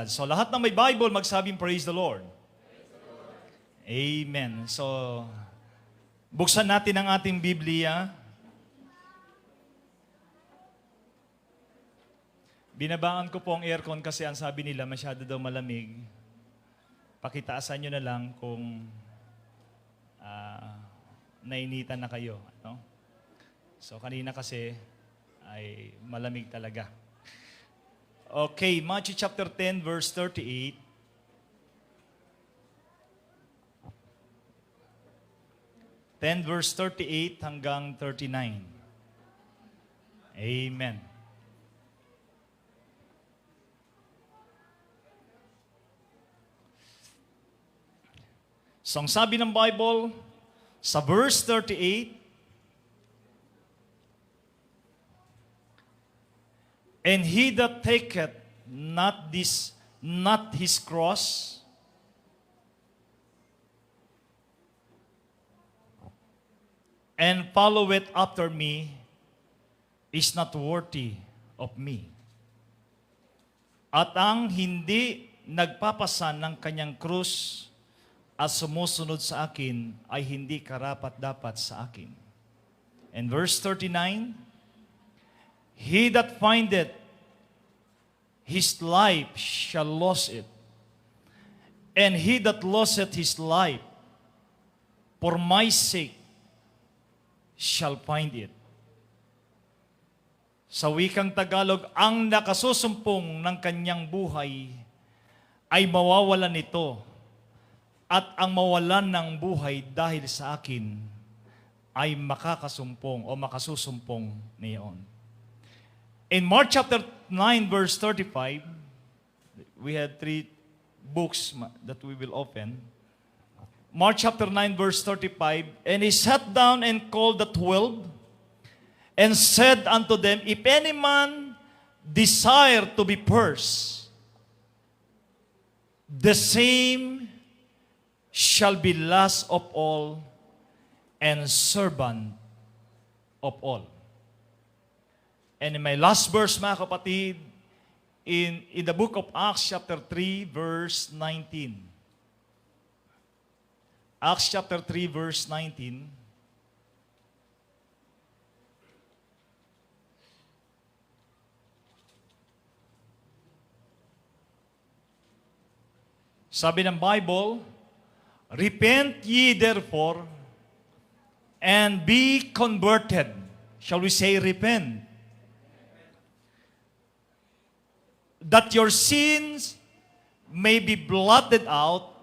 So lahat ng may Bible, magsabing praise the Lord. Amen. So, buksan natin ang ating Biblia. Binabaan ko po ang aircon kasi ang sabi nila masyado daw malamig. Pakitaasan nyo na lang kung nainitan na kayo. No? So kanina kasi ay malamig talaga. Okay, Matthew chapter 10 verse 38. Verse 38 hanggang 39. Amen. So ang sabi ng Bible, sa verse 38, and he that taketh not his cross, and followeth after me, is not worthy of me. At ang hindi nagpapasan ng kanyang krus at sumusunod sa akin ay hindi karapat-dapat sa akin. And verse 39, he that findeth his life shall lose it, and he that loseth his life for my sake shall find it. Sa wikang Tagalog, ang nakasusumpong ng kanyang buhay ay mawawalan nito, at ang mawalan ng buhay dahil sa akin ay makakasumpong o makasusumpong niyon. In Mark chapter 9 verse 35, we had 3 books that we will open. Mark chapter 9 verse 35, and he sat down and called the 12, and said unto them, if any man desire to be first, the same shall be last of all and servant of all. And in my last verse, mga kapatid, in the book of Acts chapter 3 verse 19. Acts chapter 3 verse 19. Sabi ng Bible, repent ye therefore and be converted. Shall we say repent? That your sins may be blotted out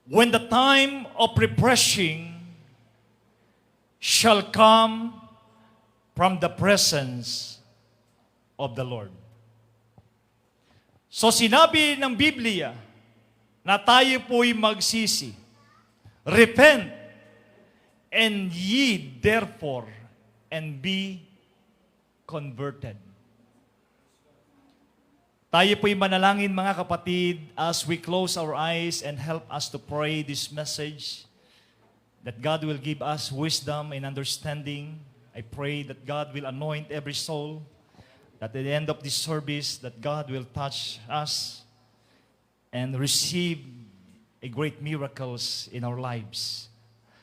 when the time of refreshing shall come from the presence of the Lord. So sinabi ng Biblia na tayo po'y magsisi. Repent, and ye therefore, and be converted. Tayo po'y manalangin, mga kapatid, as we close our eyes and help us to pray this message, that God will give us wisdom and understanding. I pray that God will anoint every soul, that at the end of this service, that God will touch us and receive a great miracles in our lives.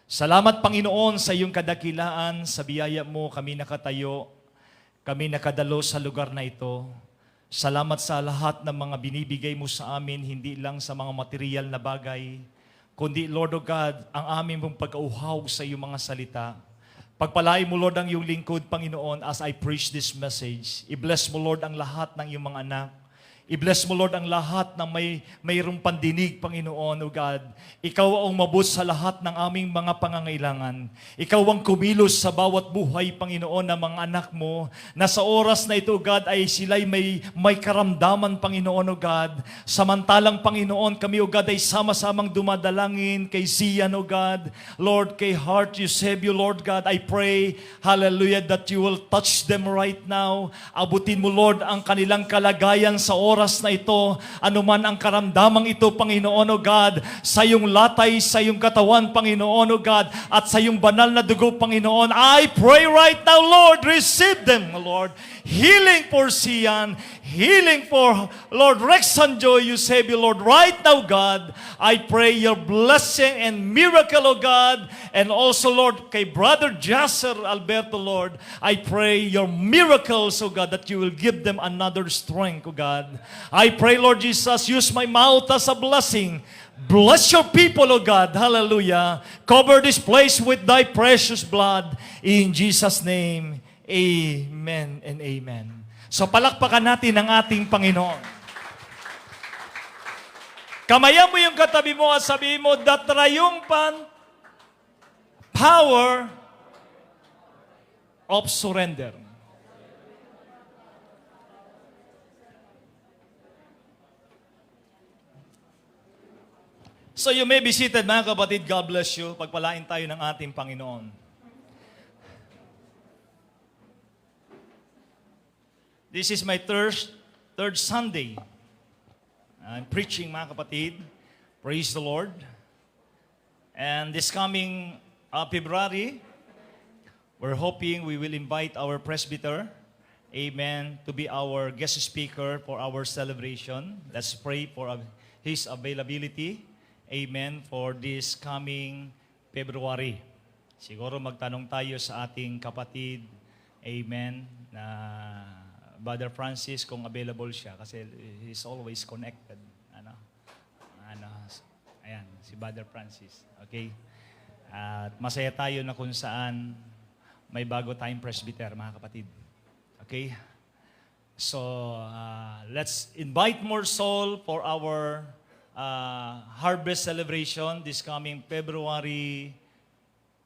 Salamat, Panginoon, sa iyong kadakilaan, sa biyaya mo kami nakatayo, kami nakadalo sa lugar na ito. Salamat sa lahat ng mga binibigay mo sa amin, hindi lang sa mga material na bagay, kundi, Lord of God, ang aming mong pag-auhaw sa iyong mga salita. Pagpalain mo, Lord, ang iyong lingkod, Panginoon, as I preach this message. I-bless mo, Lord, ang lahat ng iyong mga anak. I-bless mo, Lord, ang lahat ng mayroong pandinig, Panginoon, O God. Ikaw ang umabot sa lahat ng aming mga pangangailangan. Ikaw ang kumilos sa bawat buhay, Panginoon, ng mga anak mo, na sa oras na ito, O God, ay sila'y may karamdaman, Panginoon, O God. Samantalang, Panginoon, kami, O God, ay sama-samang dumadalangin kay Zian, O God. Lord, kay Heart Eusebio, Lord God, I pray, hallelujah, that you will touch them right now. Abutin mo, Lord, ang kanilang kalagayan sa oras oras na ito, anuman ang karamdamang ito, Panginoon o God, sa iyong latay, sa iyong katawan, Panginoon o God, at sa iyong banal na dugo, Panginoon, I pray right now, Lord, receive them, Lord. Healing for Sian, healing for Lord Rex Sanjoy, Eusebio, Lord, right now, God, I pray your blessing and miracle, O God, and also, Lord, kay Brother Jasser Alberto, Lord, I pray your miracles, O God, that you will give them another strength, O God. I pray, Lord Jesus, use my mouth as a blessing. Bless your people, O God. Hallelujah. Cover this place with thy precious blood. In Jesus' name, amen and amen. So palakpakan natin ang ating Panginoon. Kamayan mo yung katabi mo at sabihin mo, the triumphant power of surrender. So you may be seated, mga kapatid. God bless you. Pagpalain tayo ng ating Panginoon. This is my third Sunday. I'm preaching, mga kapatid. Praise the Lord. And this coming February, we're hoping we will invite our presbyter, amen, to be our guest speaker for our celebration. Let's pray for his availability, amen, for this coming February. Siguro magtanong tayo sa ating kapatid, amen, na Brother Francis kung available siya kasi he's always connected. Ayan, si Brother Francis. Okay? At masaya tayo na kung saan may bago tayong presbyter, mga kapatid. Okay? So, let's invite more soul for our harvest celebration this coming February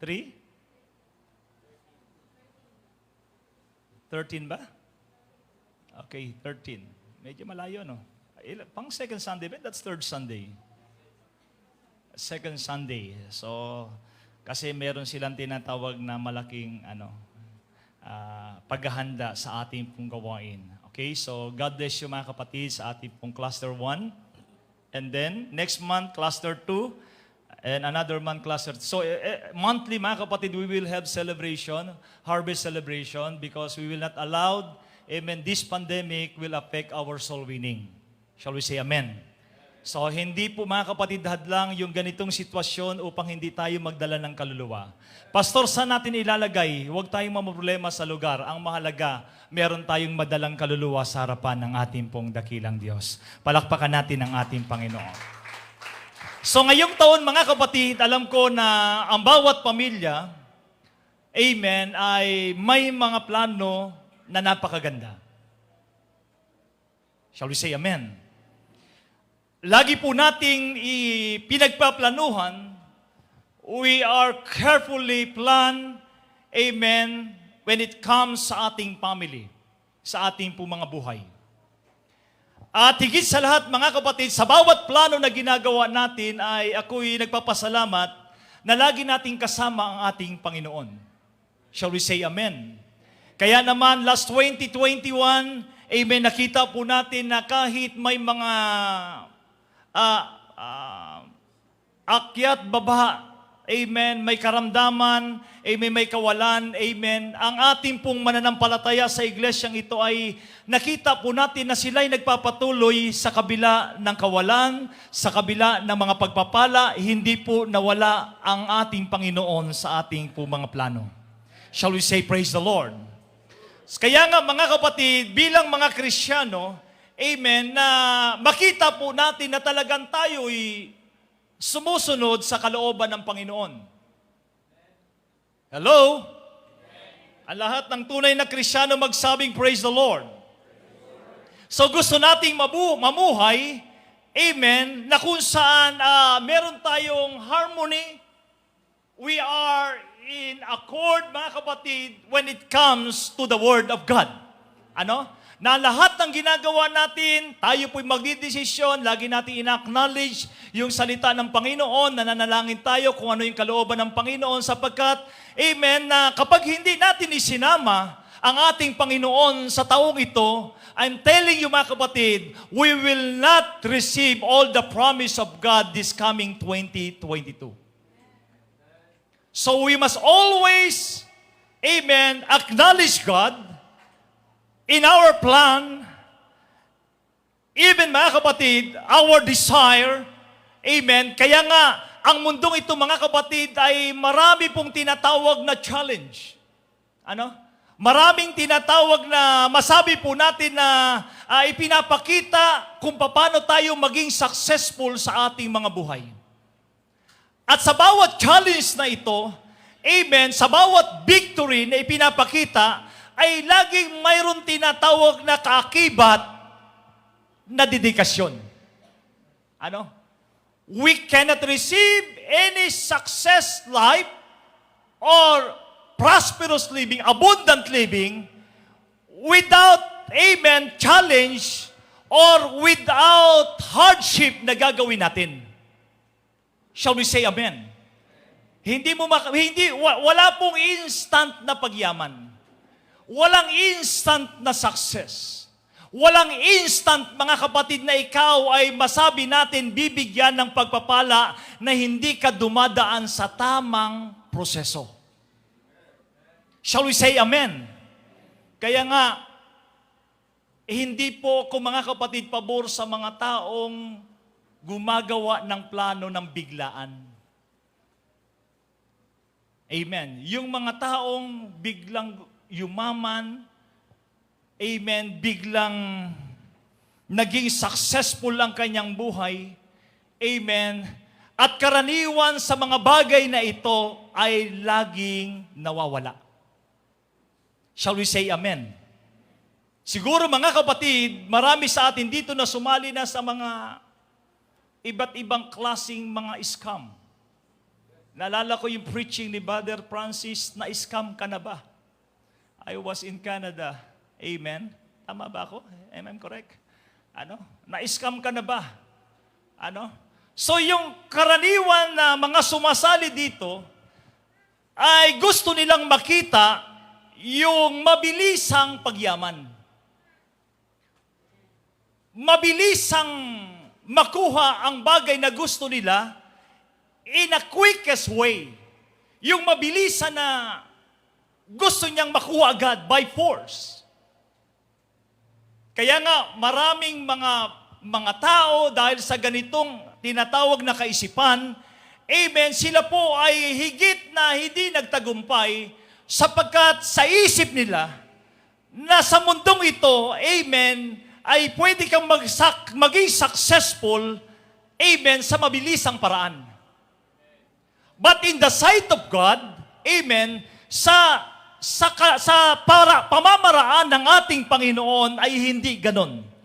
3? 13 ba? Okay, 13. Medyo malayo, no? Pang second Sunday, but that's third Sunday. Second Sunday. So, kasi meron silang tinatawag na malaking paghahanda sa ating pong gawain. Okay, so God bless you, mga kapatid, sa ating pong cluster 1. And then, next month, cluster 2. And another month, cluster 2. So, monthly, mga kapatid, we will have celebration, harvest celebration, because we will not allow, amen, this pandemic will affect our soul winning. Shall we say amen? So, hindi po, mga kapatid, hadlang yung ganitong sitwasyon upang hindi tayo magdala ng kaluluwa. Pastor, saan natin ilalagay? Huwag tayong mamroblema sa lugar. Ang mahalaga, meron tayong madalang kaluluwa sa harapan ng ating pong dakilang Diyos. Palakpakan natin ang ating Panginoon. So, ngayong taon, mga kapatid, alam ko na ang bawat pamilya, amen, ay may mga plano na napakaganda. Shall we say amen? Lagi po nating pinagpaplanuhan, we are carefully plan, amen, when it comes sa ating family, sa ating po mga buhay. At higit sa lahat, mga kapatid, sa bawat plano na ginagawa natin ay ako'y nagpapasalamat na lagi nating kasama ang ating Panginoon. Shall we say amen? Kaya naman, last 2021, amen, nakita po natin na kahit may mga akyat, baba, amen, may karamdaman, amen, may kawalan, amen. Ang ating pong mananampalataya sa iglesyang ito ay nakita po natin na sila'y nagpapatuloy sa kabila ng kawalan, sa kabila ng mga pagpapala, hindi po nawala ang ating Panginoon sa ating po mga plano. Shall we say praise the Lord? Kaya nga, mga kapatid, bilang mga Kristiyano, amen, na makita po natin na talagang tayo'y sumusunod sa kalooban ng Panginoon. Hello? Ang lahat ng tunay na Kristiyano magsabing, praise the Lord. So gusto nating mamuhay, amen, na kung saan meron tayong harmony, we are in accord, mga kapatid, when it comes to the Word of God. Ano? Na lahat ng ginagawa natin, tayo po'y magdidesisyon, lagi natin ina-acknowledge yung salita ng Panginoon, nananalangin tayo kung ano yung kalooban ng Panginoon sapagkat, amen, na kapag hindi natin isinama ang ating Panginoon sa taong ito, I'm telling you mga kapatid, we will not receive all the promise of God this coming 2022. So we must always, amen, acknowledge God in our plan, even mga kapatid, our desire, amen. Kaya nga, ang mundong ito mga kapatid ay marami pong tinatawag na challenge. Ano? Maraming tinatawag na masabi po natin na ipinapakita kung paano tayo maging successful sa ating mga buhay. At sa bawat challenge na ito, amen, sa bawat victory na ipinapakita, ay laging mayroon tinatawag na kaakibat na dedikasyon. Ano? We cannot receive any success life or prosperous living, abundant living, without, amen, challenge or without hardship na gagawin natin. Shall we say amen? Wala pong instant na pagyaman. Walang instant na success. Walang instant, mga kapatid, na ikaw ay masabi natin bibigyan ng pagpapala na hindi ka dumadaan sa tamang proseso. Shall we say amen? Kaya nga, hindi po ako mga kapatid pabor sa mga taong gumagawa ng plano ng biglaan. Amen. Yung mga taong biglang yumaman, amen, biglang naging successful ang kanyang buhay, amen, at karaniwan sa mga bagay na ito ay laging nawawala. Shall we say amen? Siguro mga kapatid, marami sa atin dito na sumali na sa mga iba't ibang klaseng mga scam. Naalala ko yung preaching ni Brother Francis, na scam ka na ba? I was in Canada. Amen? Tama ba ako? Am I correct? Na-scam ka na ba? So yung karaniwan na mga sumasali dito, ay gusto nilang makita yung mabilisang pagyaman. Mabilisang makuha ang bagay na gusto nila in a quickest way. Yung mabilisan na gusto niyang makuha agad by force. Kaya nga maraming mga tao dahil sa ganitong tinatawag na kaisipan, amen, sila po ay higit na hindi nagtagumpay sapagkat sa isip nila na sa mundong ito, amen, ay pwede kang maging successful, amen, sa mabilisang paraan. But in the sight of God, amen, pamamaraan ng ating Panginoon ay hindi ganon.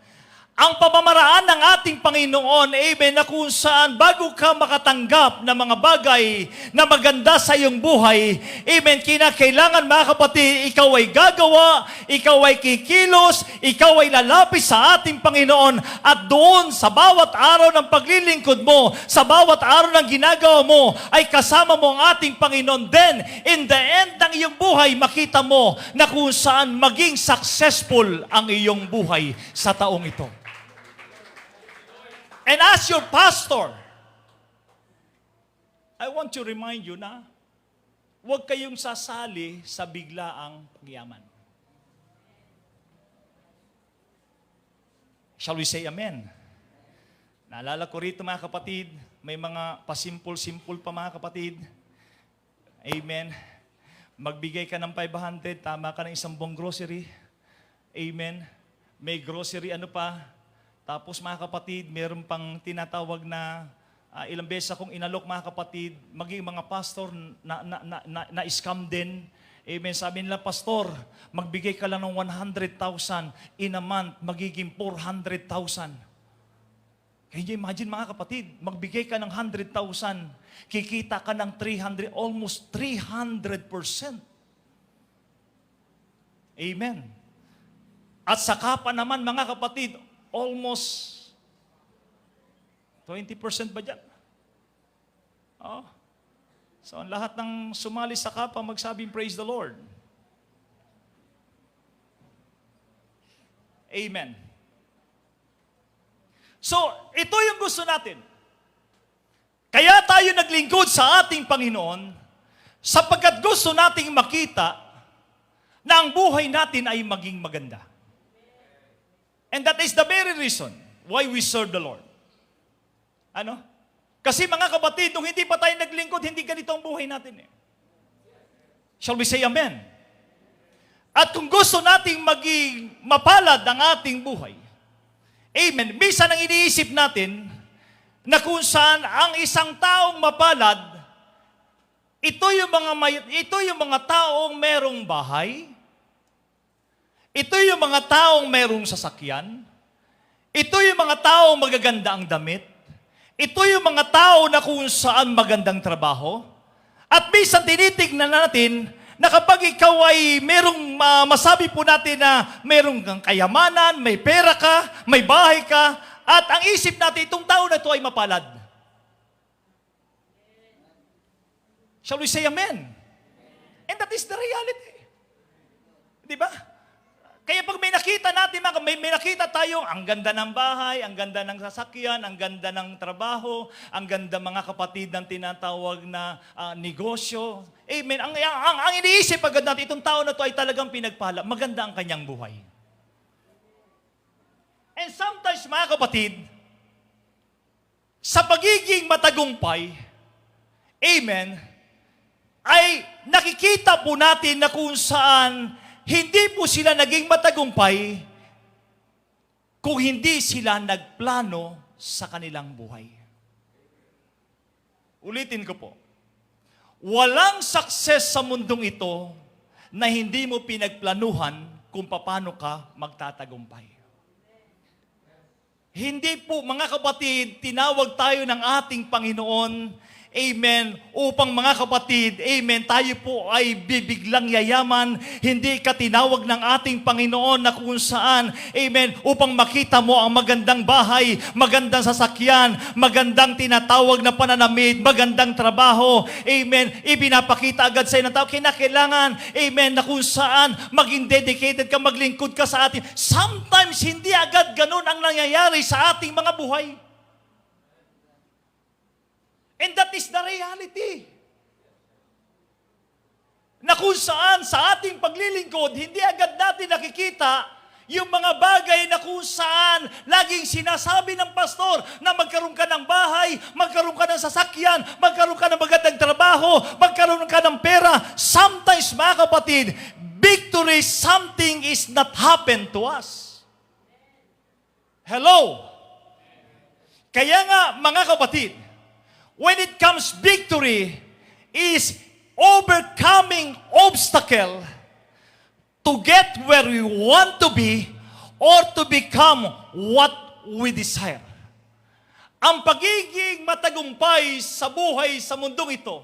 Ang pamamaraan ng ating Panginoon, amen, na kung saan bago ka makatanggap ng mga bagay na maganda sa iyong buhay, amen, kinakailangan mga kapatid, ikaw ay gagawa, ikaw ay kikilos, ikaw ay lalapit sa ating Panginoon, at doon sa bawat araw ng paglilingkod mo, sa bawat araw ng ginagawa mo, ay kasama mo ang ating Panginoon. Then, in the end ng iyong buhay, makita mo na kung saan maging successful ang iyong buhay sa taong ito. And as your pastor, I want to remind you na huwag kayong sasali sa biglaang pagyaman. Shall we say amen? Naalala ko rito mga kapatid, may mga pasimple-simple pa mga kapatid. Amen. Magbigay ka ng 500, tama ka ng isang buong grocery. Amen. May grocery tapos mga kapatid, meron pang tinatawag na ilang beses akong inalok mga kapatid, maging mga pastor na scam din. Amen. Sabi nila, pastor, magbigay ka lang ng 100,000 in a month, magiging 400,000. Can you imagine mga kapatid, magbigay ka ng 100,000, kikita ka ng 300, almost 300%. Amen. At saka pa naman mga kapatid, almost 20% ba dyan? Oh. So, ang lahat ng sumali sa kapa, magsabing praise the Lord. Amen. So, ito yung gusto natin. Kaya tayo naglingkod sa ating Panginoon sapagkat gusto nating makita na ang buhay natin ay maging maganda. And that is the very reason why we serve the Lord. Ano? Kasi mga kapatid, nung hindi pa tayo naglingkod, hindi ganito ang buhay natin eh. Shall we say amen? At kung gusto nating maging mapalad ang ating buhay, amen, minsan ang iniisip natin na kung saan ang isang taong mapalad, ito yung mga taong merong bahay, ito yung mga taong merong sasakyan, ito yung mga taong magaganda ang damit, ito yung mga tao na kung saan magandang trabaho, at minsan tinitignan natin na kapag ikaw ay merong masabi po natin na merong kang kayamanan, may pera ka, may bahay ka, at ang isip natin, itong tao na ito ay mapalad. Shall we say amen? And that is the reality. Di ba? Kaya pag may nakita natin, may nakita tayong ang ganda ng bahay, ang ganda ng sasakyan, ang ganda ng trabaho, ang ganda mga kapatid ng tinatawag na negosyo. Amen. Ang iniisip agad natin, itong tao na to ay talagang pinagpala. Maganda ang kanyang buhay. And sometimes, mga kapatid, sa pagiging matagumpay, amen, ay nakikita po natin na kung saan hindi po sila naging matagumpay kung hindi sila nagplano sa kanilang buhay. Ulitin ko po. Walang success sa mundong ito na hindi mo pinagplanuhan kung paano ka magtatagumpay. Hindi po, mga kapatid, tinawag tayo ng ating Panginoon, amen, upang mga kapatid, amen, tayo po ay bibiglang yayaman, hindi ka tinawag ng ating Panginoon na kung saan, amen, upang makita mo ang magandang bahay, magandang sasakyan, magandang tinatawag na pananamit, magandang trabaho, amen, ipinapakita agad sa ng tao, kinakailangan, amen, na kung saan maging dedicated ka, maglingkod ka sa atin. Sometimes, hindi agad ganun ang nangyayari sa ating mga buhay. And that is the reality. Na kung saan sa ating paglilingkod, hindi agad natin nakikita yung mga bagay na kung saan laging sinasabi ng pastor na magkaroon ka ng bahay, magkaroon ka ng sasakyan, magkaroon ka ng magandang trabaho, magkaroon ka ng pera. Sometimes, mga kapatid, victory, something is not happen to us. Hello? Kaya nga, mga kapatid, when it comes victory, is overcoming obstacle to get where we want to be or to become what we desire. Ang pagiging matagumpay sa buhay sa mundong ito,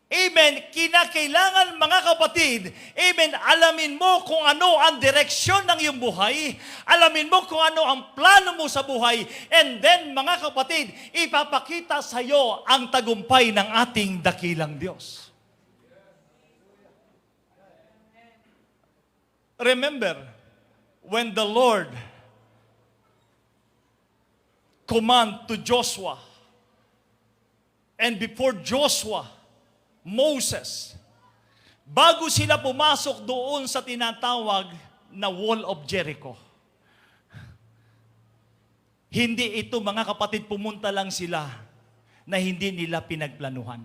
amen, kinakailangan mga kapatid, amen, alamin mo kung ano ang direksyon ng iyong buhay, alamin mo kung ano ang plano mo sa buhay, and then mga kapatid, ipapakita sa iyo ang tagumpay ng ating dakilang Diyos. Remember, when the Lord command to Joshua, and before Joshua, Moses, bago sila pumasok doon sa tinatawag na Wall of Jericho, hindi ito, mga kapatid, pumunta lang sila na hindi nila pinagplanuhan.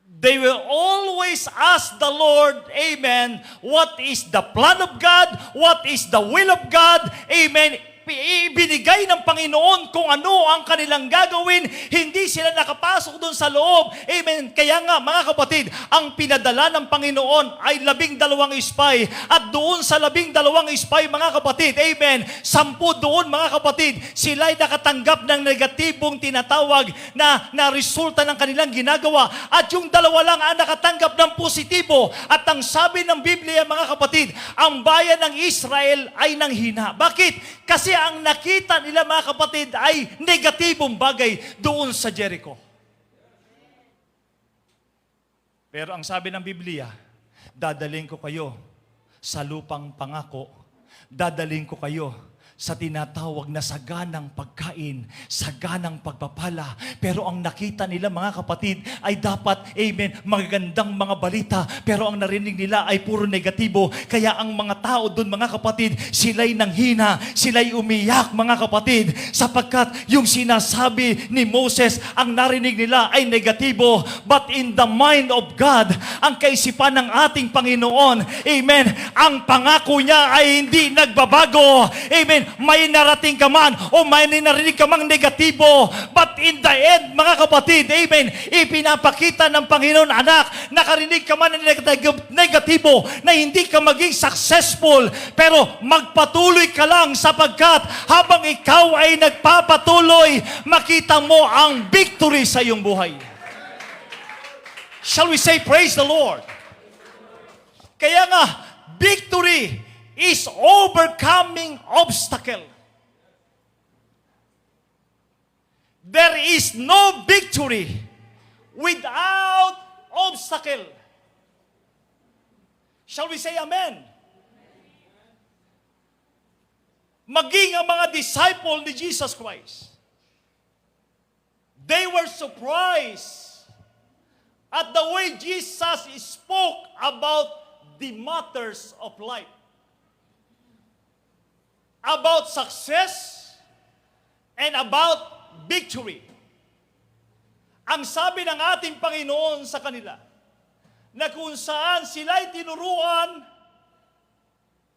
They will always ask the Lord, amen, what is the plan of God? What is the will of God? Amen. Ibinigay ng Panginoon kung ano ang kanilang gagawin. Hindi sila nakapasok doon sa loob. Amen. Kaya nga, mga kapatid, ang pinadala ng Panginoon ay 12 spy. At doon sa 12 spy, mga kapatid, amen, 10 doon, mga kapatid, sila'y nakatanggap ng negatibong tinatawag na resulta ng kanilang ginagawa. At yung 2 lang ang nakatanggap ng positibo. At ang sabi ng Biblia, mga kapatid, ang bayan ng Israel ay nanghina. Bakit? Kasi ang nakita nila, mga kapatid, ay negatibong bagay doon sa Jericho. Pero ang sabi ng Biblia, dadaling ko kayo sa lupang pangako, dadaling ko kayo sa tinatawag na saganang pagkain, saganang pagpapala. Pero ang nakita nila, mga kapatid, ay dapat, amen, magagandang mga balita. Pero ang narinig nila ay puro negatibo. Kaya ang mga tao doon, mga kapatid, sila'y nanghina, sila'y umiyak, mga kapatid, sapagkat yung sinasabi ni Moses, ang narinig nila ay negatibo. But in the mind of God, ang kaisipan ng ating Panginoon, amen, ang pangako niya ay hindi nagbabago. Amen. May narating ka man o may narinig ka mang negatibo. But in the end, mga kapatid, amen, ipinapakita ng Panginoon, anak, nakarinig ka man ng negatibo na hindi ka maging successful. Pero magpatuloy ka lang sapagkat habang ikaw ay nagpapatuloy, makita mo ang victory sa iyong buhay. Shall we say, praise the Lord? Kaya nga, victory is overcoming obstacle. There is no victory without obstacle. Shall we say amen? Maging ang mga disciple ni Jesus Christ, they were surprised at the way Jesus spoke about the matters of life. About success and about victory. Ang sabi ng ating Panginoon sa kanila, na kung saan sila'y tinuruan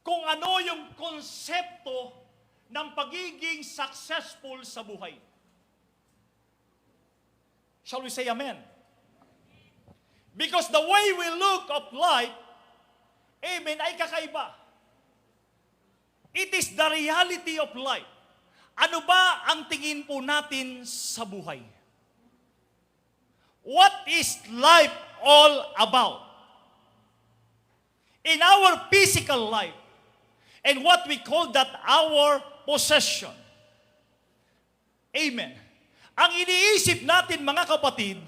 kung ano yung konsepto ng pagiging successful sa buhay. Shall we say amen? Because the way we look of life, amen, ay kakaiba. It is the reality of life. Ano ba ang tingin po natin sa buhay? What is life all about? In our physical life, and what we call that our possession. Amen. Ang iniisip natin, mga kapatid,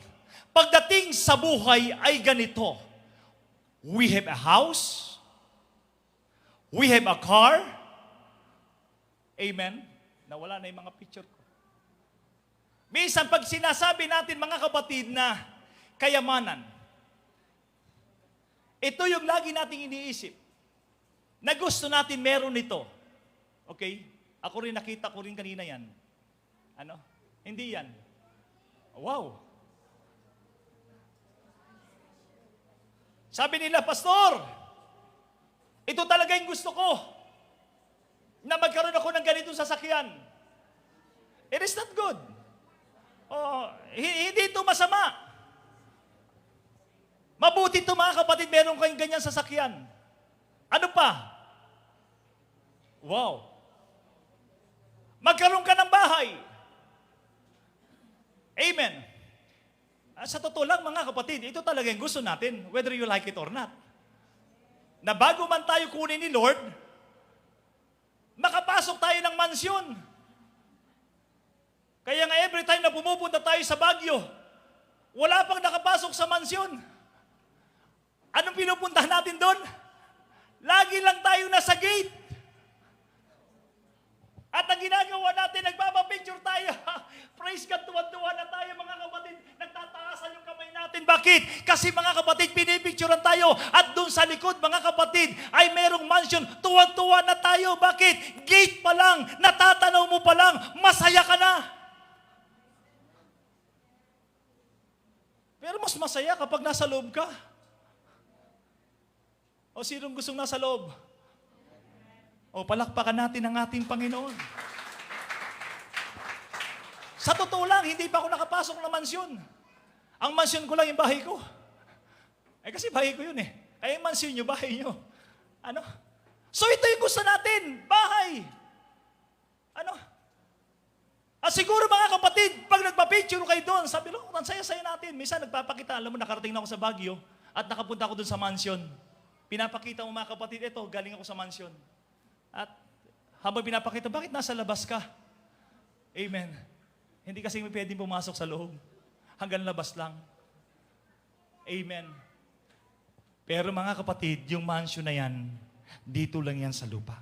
pagdating sa buhay ay ganito. We have a house, we have a car. Amen. Nawala na yung mga picture ko. Minsan, pag sinasabi natin, mga kapatid, na kayamanan, ito yung lagi nating iniisip, na gusto natin meron nito. Okay? Ako rin, nakita ko rin kanina yan. Ano? Hindi yan. Wow! Sabi nila, Pastor, ito talaga yung gusto ko, na magkaroon ako ng ganitong sasakyan. It is not good. Oh, hindi ito masama. Mabuti ito, mga kapatid, meron kayong ganyan sasakyan. Ano pa? Wow. Magkaroon ka ng bahay. Amen. Sa totoo lang, mga kapatid, ito talaga yung gusto natin, whether you like it or not. Na bago man tayo kunin ni Lord, makapasok tayo ng mansyon. Kaya nga every time na pumupunta tayo sa Baguio, wala pang nakapasok sa mansyon. Anong pinupuntahan natin doon? Lagi lang tayo nasa gate. At ang ginagawa natin, nagpapapicture tayo. Praise God, tuwan-tuwa na tayo, mga kapatid. Nagtataasan yung kamay natin. Bakit? Kasi, mga kapatid, pinipicturean tayo. At doon sa likod, mga kapatid, ay merong mansion. Tuwan-tuwa na tayo. Bakit? Gate pa lang, natatanaw mo pa lang, masaya ka na. Pero mas masaya kapag nasa loob ka. O sinong gustong nasa loob? O palakpakan natin ang ating Panginoon. Sa totoo lang, hindi pa ako nakapasok ng mansyon. Ang mansyon ko lang yung bahay ko. Kasi bahay ko yun eh. Kaya yung mansyon nyo, bahay nyo. Ano? So ito yung gusto natin, bahay. Ano? At siguro, mga kapatid, pag nagpa-picture kayo doon, sabi lo, ang saya-saya natin. Minsan nagpapakita, alam mo, nakarating na ako sa Baguio at nakapunta ako doon sa mansyon. Pinapakita mo, mga kapatid, eto, galing ako sa mansyon. At habang pinapakita, bakit nasa labas ka? Amen. Hindi kasi may pwedeng pumasok sa loob. Hanggang labas lang. Amen. Pero mga kapatid, yung mansion na yan, dito lang yan sa lupa.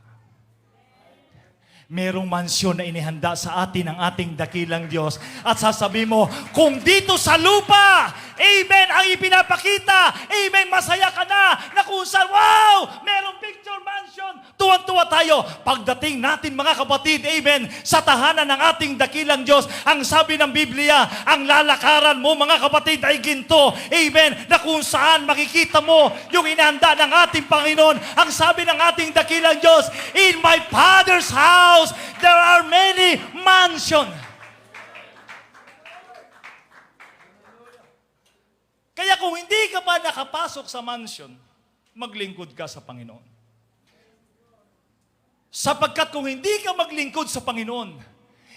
merong mansyon na inihanda sa atin ng ating dakilang Diyos. At sasabi mo, kung dito sa lupa, amen, ang ipinapakita, amen, masaya ka na kung saan, wow, merong picture mansion, tuwan-tuwa tayo. Pagdating natin mga kapatid, amen, sa tahanan ng ating dakilang Diyos, ang sabi ng Biblia, ang lalakaran mo mga kapatid ay ginto, amen, na kung saan makikita mo yung inihanda ng ating Panginoon. Ang sabi ng ating dakilang Diyos, in my Father's house, there are many mansions. Kaya kung hindi ka pa nakapasok sa mansion, maglingkod ka sa Panginoon. Sapagkat kung hindi ka maglingkod sa Panginoon,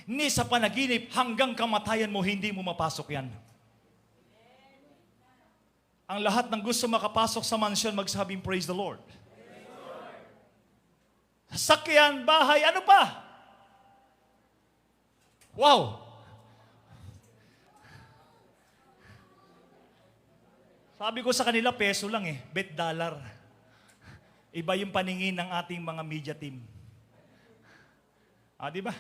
ni sa panaginip hanggang kamatayan mo, hindi mo mapasok yan. Ang lahat ng gusto makapasok sa mansion, magsabing praise the Lord. Sakyan, bahay, ano pa? Wow! Sabi ko sa kanila, peso lang bet dollar. Iba yung paningin ng ating mga media team. Di ba?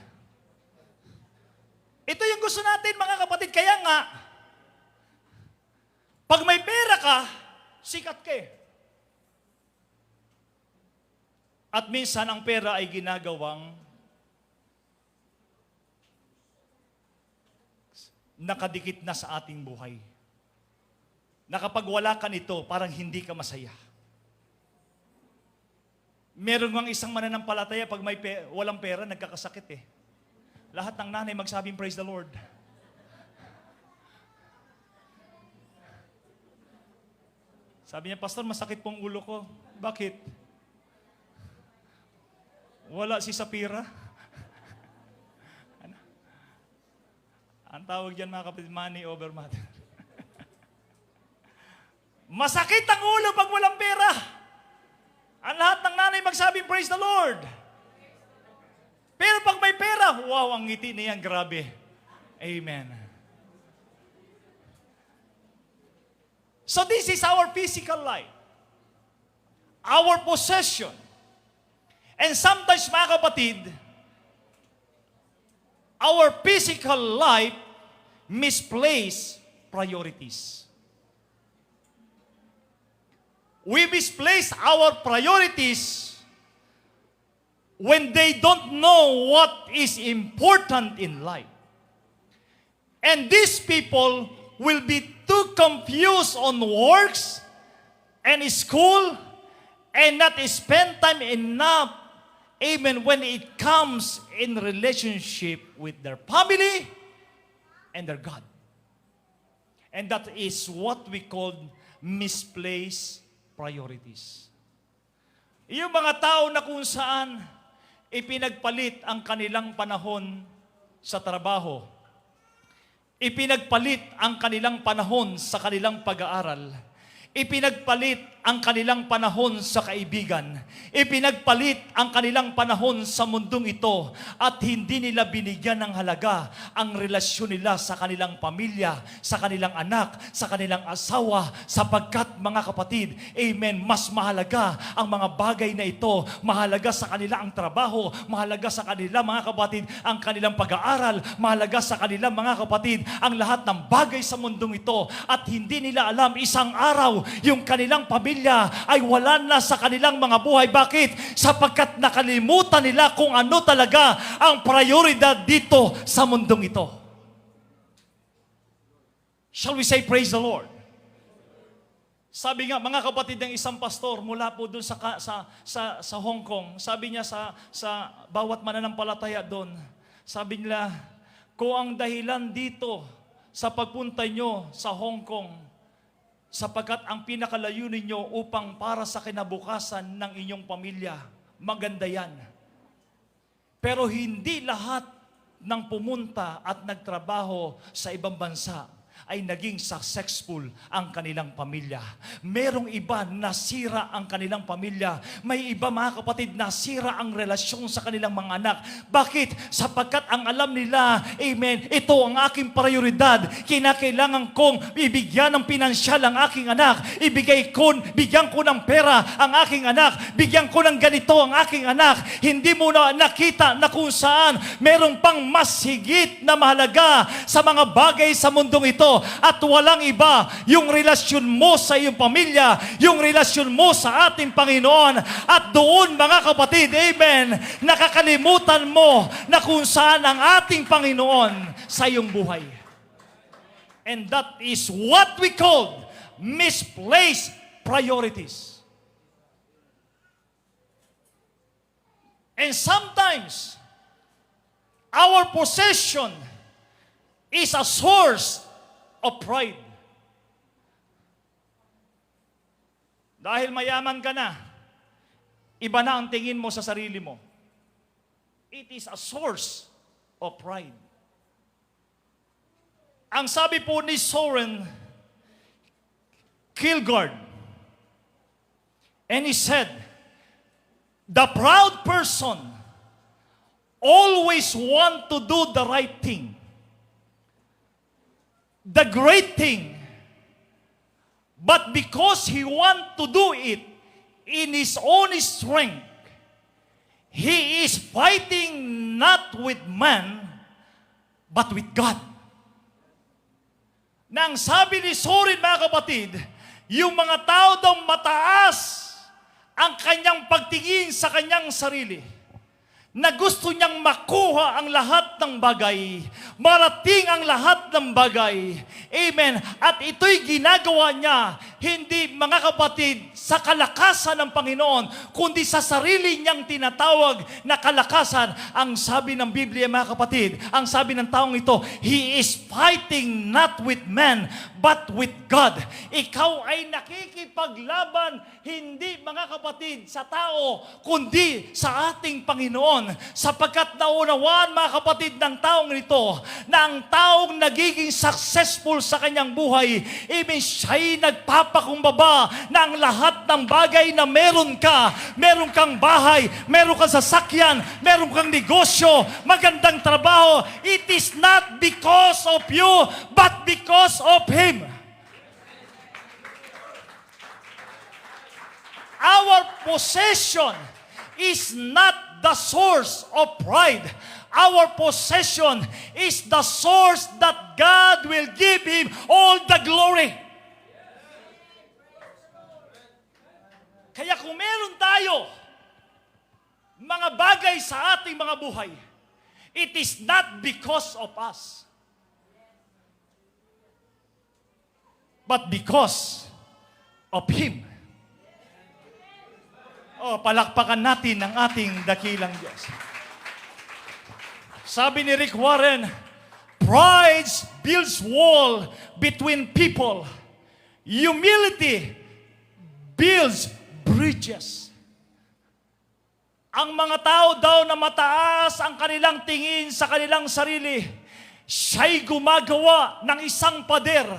Ito yung gusto natin mga kapatid. Kaya nga, pag may pera ka, sikat ka At minsan, ang pera ay ginagawang nakadikit na sa ating buhay. Na kapag wala ka nito, parang hindi ka masaya. Meron ng isang mananampalataya, pag walang pera, nagkakasakit Lahat ng nanay magsabing, praise the Lord. Sabi niya, Pastor, masakit pong ulo ko. Bakit? Wala si Sapira. Ano? Ang tawag dyan mga kapatid, money over matter. Masakit ang ulo pag walang pera. Ang lahat ng nanay magsabing, praise the Lord. Pero pag may pera, wow, ang ngiti niyan, grabe. Amen. So this is our physical life. Our possession. And sometimes, mga kapatid, our physical life misplace priorities. We misplace our priorities when they don't know what is important in life. And these people will be too confused on works and school and not spend time enough, amen, when it comes in relationship with their family and their God. And that is what we call misplaced priorities. Yung mga tao na kung saan ipinagpalit ang kanilang panahon sa trabaho, ipinagpalit ang kanilang panahon sa kanilang pag-aaral, ipinagpalit ang kanilang panahon sa kaibigan, ipinagpalit ang kanilang panahon sa mundong ito, at hindi nila binigyan ng halaga ang relasyon nila sa kanilang pamilya, sa kanilang anak, sa kanilang asawa, sapagkat mga kapatid, amen, mas mahalaga ang mga bagay na ito, mahalaga sa kanila ang trabaho, mahalaga sa kanila mga kapatid ang kanilang pag-aaral, mahalaga sa kanila mga kapatid ang lahat ng bagay sa mundong ito, at hindi nila alam isang araw yung kanilang pamilya ay wala na sa kanilang mga buhay. Bakit? Sapagkat nakalimutan nila kung ano talaga ang prioridad dito sa mundong ito. Shall we say praise the Lord? Sabi nga, mga kapatid ng isang pastor mula po doon sa Hong Kong, sabi niya sa bawat mananampalataya doon, sabi nila, kung ang dahilan dito sa pagpunta nyo sa Hong Kong, sapagkat ang pinakalayunin ninyo upang para sa kinabukasan ng inyong pamilya, maganda yan. Pero hindi lahat ng pumunta at nagtrabaho sa ibang bansa ay naging successful ang kanilang pamilya. Merong iba nasira ang kanilang pamilya. May iba, mga kapatid, nasira ang relasyon sa kanilang mga anak. Bakit? Sapagkat ang alam nila, amen, ito ang aking prioridad. Kinakailangan kong ibigyan ng pinansyal ang aking anak. Bigyan ko ng pera ang aking anak. Bigyan ko ng ganito ang aking anak. Hindi mo na nakita na kung saan merong pang mas higit na mahalaga sa mga bagay sa mundong ito. At walang iba, yung relasyon mo sa iyong pamilya, yung relasyon mo sa ating Panginoon. At doon, mga kapatid, amen, nakakalimutan mo na kung saan ang ating Panginoon sa iyong buhay. And that is what we call misplaced priorities. And sometimes, our possession is a source of pride. Dahil mayaman ka na, iba na ang tingin mo sa sarili mo. It is a source of pride. Ang sabi po ni Soren Kierkegaard, and he said, the proud person always want to do the right thing, the great thing, but because he want to do it in his own strength, he is fighting not with man, but with God. Nang sabi ni Soren, mga kapatid, yung mga tao daw mataas ang kanyang pagtingin sa kanyang sarili, na gusto niyang makuha ang lahat ng bagay, marating ang lahat ng bagay. Amen. At ito'y ginagawa niya, hindi, mga kapatid, sa kalakasan ng Panginoon, kundi sa sarili niyang tinatawag na kalakasan. Ang sabi ng Biblia, mga kapatid, ang sabi ng taong ito, he is fighting not with man, but with God. Ikaw ay nakikipaglaban, hindi, mga kapatid, sa tao, kundi sa ating Panginoon. Sapagkat naunawaan, mga kapatid, ng taong ito, na ang taong nagiging successful sa kanyang buhay, amen, siya'y nagpapakumbaba na ang lahat ng bagay na meron kang bahay, meron kang sasakyan, meron kang negosyo, magandang trabaho, it is not because of you, but because of Him. Our possession is not the source of pride. Our possession is the source that God will give Him all the glory. Kaya kung meron tayo mga bagay sa ating mga buhay, it is not because of us, but because of Him. Oh, palakpakan natin ang ating dakilang Diyos. Sabi ni Rick Warren, pride builds wall between people. Humility builds bridges. Ang mga tao daw na mataas ang kanilang tingin sa kanilang sarili, siya'y gumagawa ng isang pader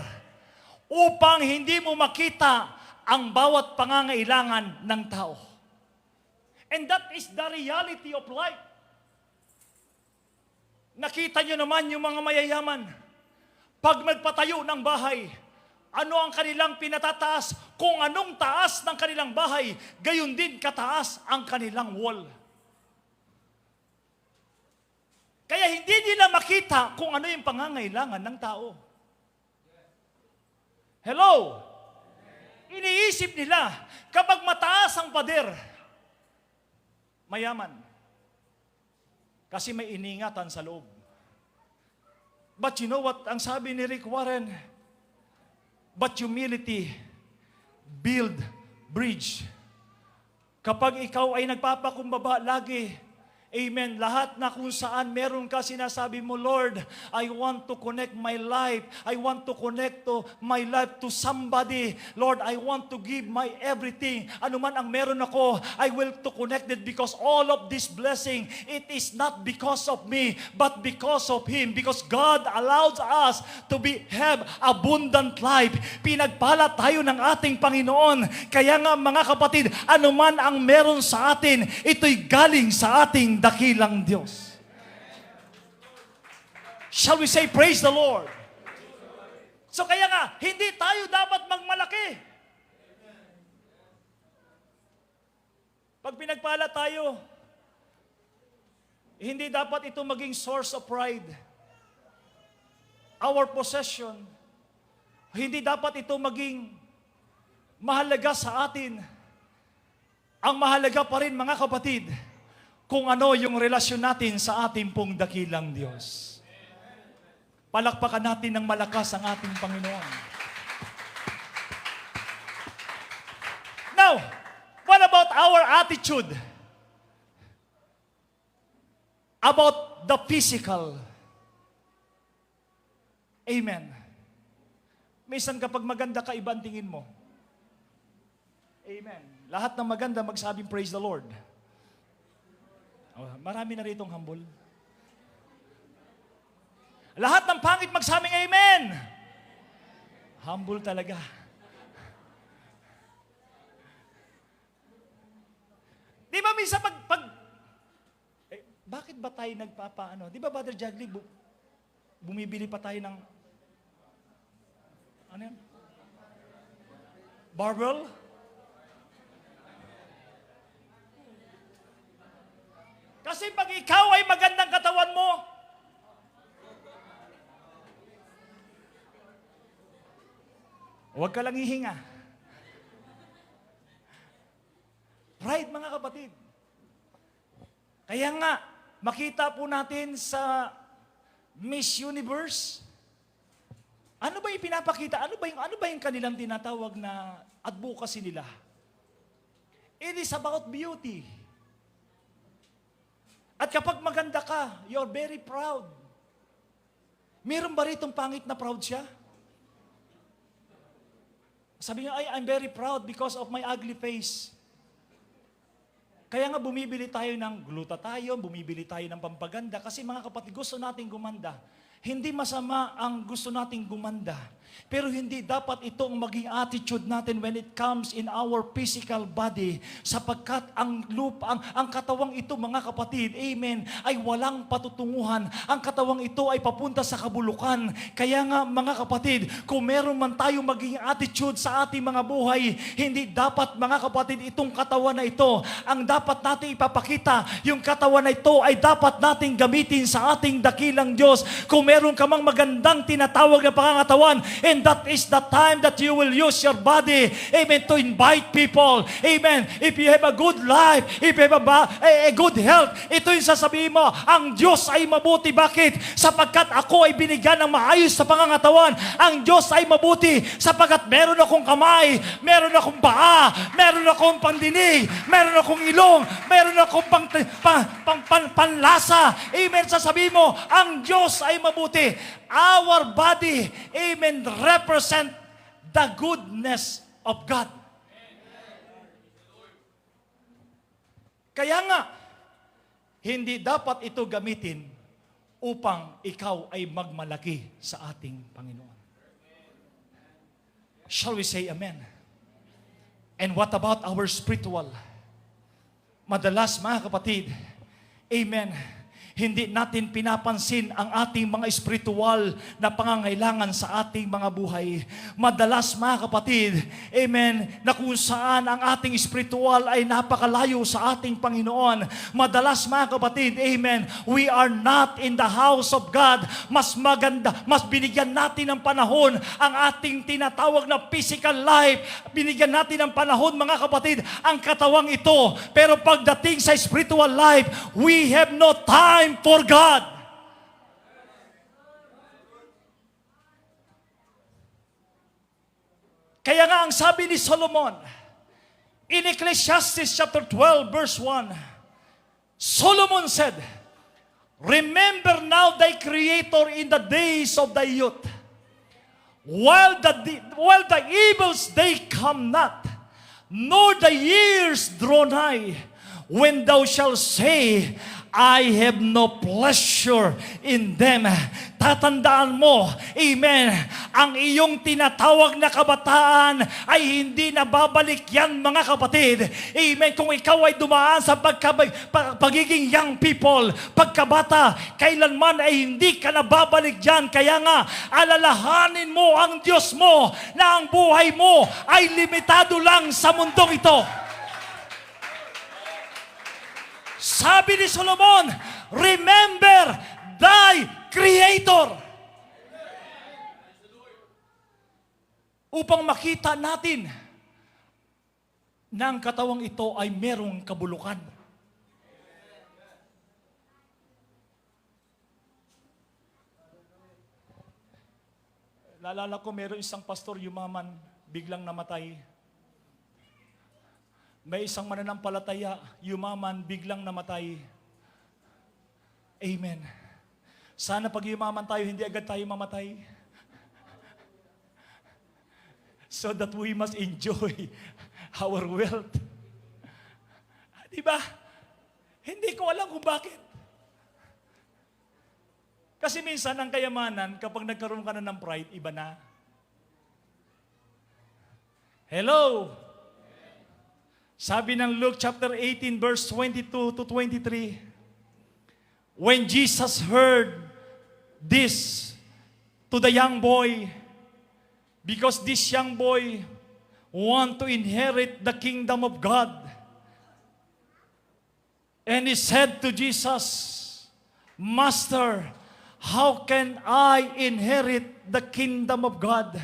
upang hindi mo makita ang bawat pangangailangan ng tao. And that is the reality of life. Nakita nyo naman yung mga mayayaman. Pag magpatayo ng bahay, ano ang kanilang pinatataas? Kung anong taas ng kanilang bahay, gayon din kataas ang kanilang wall. Kaya hindi nila makita kung ano yung pangangailangan ng tao. Hello? Iniisip nila, kapag mataas ang pader, mayaman. Kasi may iningatan sa loob. But you know what? Ang sabi ni Rick Warren, but humility build bridge. Kapag ikaw ay nagpapakumbaba lagi, Amen. Lahat na kung saan meron ka sinasabi mo, Lord, I want to connect my life. I want to connect to my life to somebody. Lord, I want to give my everything. Ano man ang meron ako, I will to connect it because all of this blessing, it is not because of me, but because of Him. Because God allows us to have abundant life. Pinagpala tayo ng ating Panginoon. Kaya nga mga kapatid, ano man ang meron sa atin, ito'y galing sa ating dakilang Diyos. Shall we say, praise the Lord? So kaya nga, hindi tayo dapat magmalaki. Pag pinagpala tayo, hindi dapat ito maging source of pride. Our possession, hindi dapat ito maging mahalaga sa atin. Ang mahalaga pa rin, mga kapatid, kung ano yung relasyon natin sa ating pong dakilang Diyos. Palakpakan natin ng malakas ang ating Panginoon. Now, what about our attitude? About the physical. Amen. Minsan kapag maganda ka, iba ang tingin mo. Amen. Lahat ng maganda magsabing praise the Lord. Oh, marami na ritong humble. Lahat ng pangit magsabing amen. Humble talaga. Di ba minsan bakit ba tayo nagpapaano? Di ba Brother Jagli, bumibili pa tayo ng ano yan? Barbell? Kasi pag ikaw ay magandang katawan mo, huwag ka lang hihinga. Pride, mga kapatid. Kaya nga, makita po natin sa Miss Universe, ano ba yung pinapakita? Ano ba yung kanilang tinatawag na advocacy nila? It is about beauty. At kapag maganda ka, you're very proud. Meron ba ritong pangit na proud siya? Sabi niya, I'm very proud because of my ugly face. Kaya nga bumibili tayo ng glutathione, bumibili tayo ng pampaganda kasi mga kapatid, gusto nating gumanda. Hindi masama ang gusto nating gumanda. Pero hindi dapat ito ang maging attitude natin when it comes in our physical body. Sapagkat ang katawang ito, mga kapatid, amen, ay walang patutunguhan. Ang katawang ito ay papunta sa kabulukan. Kaya nga, mga kapatid, kung meron man tayo maging attitude sa ating mga buhay, hindi dapat, mga kapatid, itong katawan na ito, ang dapat natin ipapakita, yung katawan na ito ay dapat nating gamitin sa ating dakilang Diyos. Kung meron ka mang magandang tinatawag na pangangatawan, and that is the time that you will use your body, amen, to invite people. Amen. If you have a good life, if you have a good health, ito yung sasabihin mo, ang Diyos ay mabuti. Bakit? Sapagkat ako ay binigyan ng maayos sa pangangatawan. Ang Diyos ay mabuti sapagkat meron akong kamay, meron akong paa, meron akong pandinig, meron akong ilong, meron akong panlasa. Amen. Sasabihin mo, ang Diyos ay mabuti. Our body, amen, represent the goodness of God. Kaya nga, hindi dapat ito gamitin upang ikaw ay magmalaki sa ating Panginoon. Shall we say amen? And what about our spiritual? Madalas, mga kapatid, amen, hindi natin pinapansin ang ating mga espiritual na pangangailangan sa ating mga buhay. Madalas, mga kapatid, amen, na kung saan ang ating espiritual ay napakalayo sa ating Panginoon. Madalas, mga kapatid, amen, we are not in the house of God. Mas maganda, mas binigyan natin ng panahon ang ating tinatawag na physical life. Binigyan natin ng panahon, mga kapatid, ang katawang ito. Pero pagdating sa spiritual life, we have no time for God. Kaya nga ang sabi ni Solomon in Ecclesiastes chapter 12 verse 1, Solomon said, remember now thy Creator in the days of thy youth, while the evils they come not, nor the years draw nigh, when thou shalt say, I have no pleasure in them. Tatandaan mo, amen, ang iyong tinatawag na kabataan ay hindi nababalik yan, mga kapatid. Amen, kung ikaw ay dumaan sa pagiging young people, pagkabata, kailanman ay hindi ka nababalik dyan. Kaya nga, alalahanin mo ang Diyos mo na ang buhay mo ay limitado lang sa mundong ito. Sabi ni Solomon, remember thy Creator. Upang makita natin na ang katawang ito ay merong kabulukan. Naalala ko, meron isang pastor yumaman, biglang namatay. May isang mananampalataya, yumaman, biglang namatay. Amen. Sana pag yumaman tayo, hindi agad tayo mamatay. So that we must enjoy our wealth. Diba? Hindi ko alam kung bakit. Kasi minsan ang kayamanan, kapag nagkaroon ka na ng pride, iba na. Hello? Sabi ng Luke chapter 18 verse 22 to 23, when Jesus heard this to the young boy, because this young boy want to inherit the kingdom of God, and he said to Jesus, Master, how can I inherit the kingdom of God?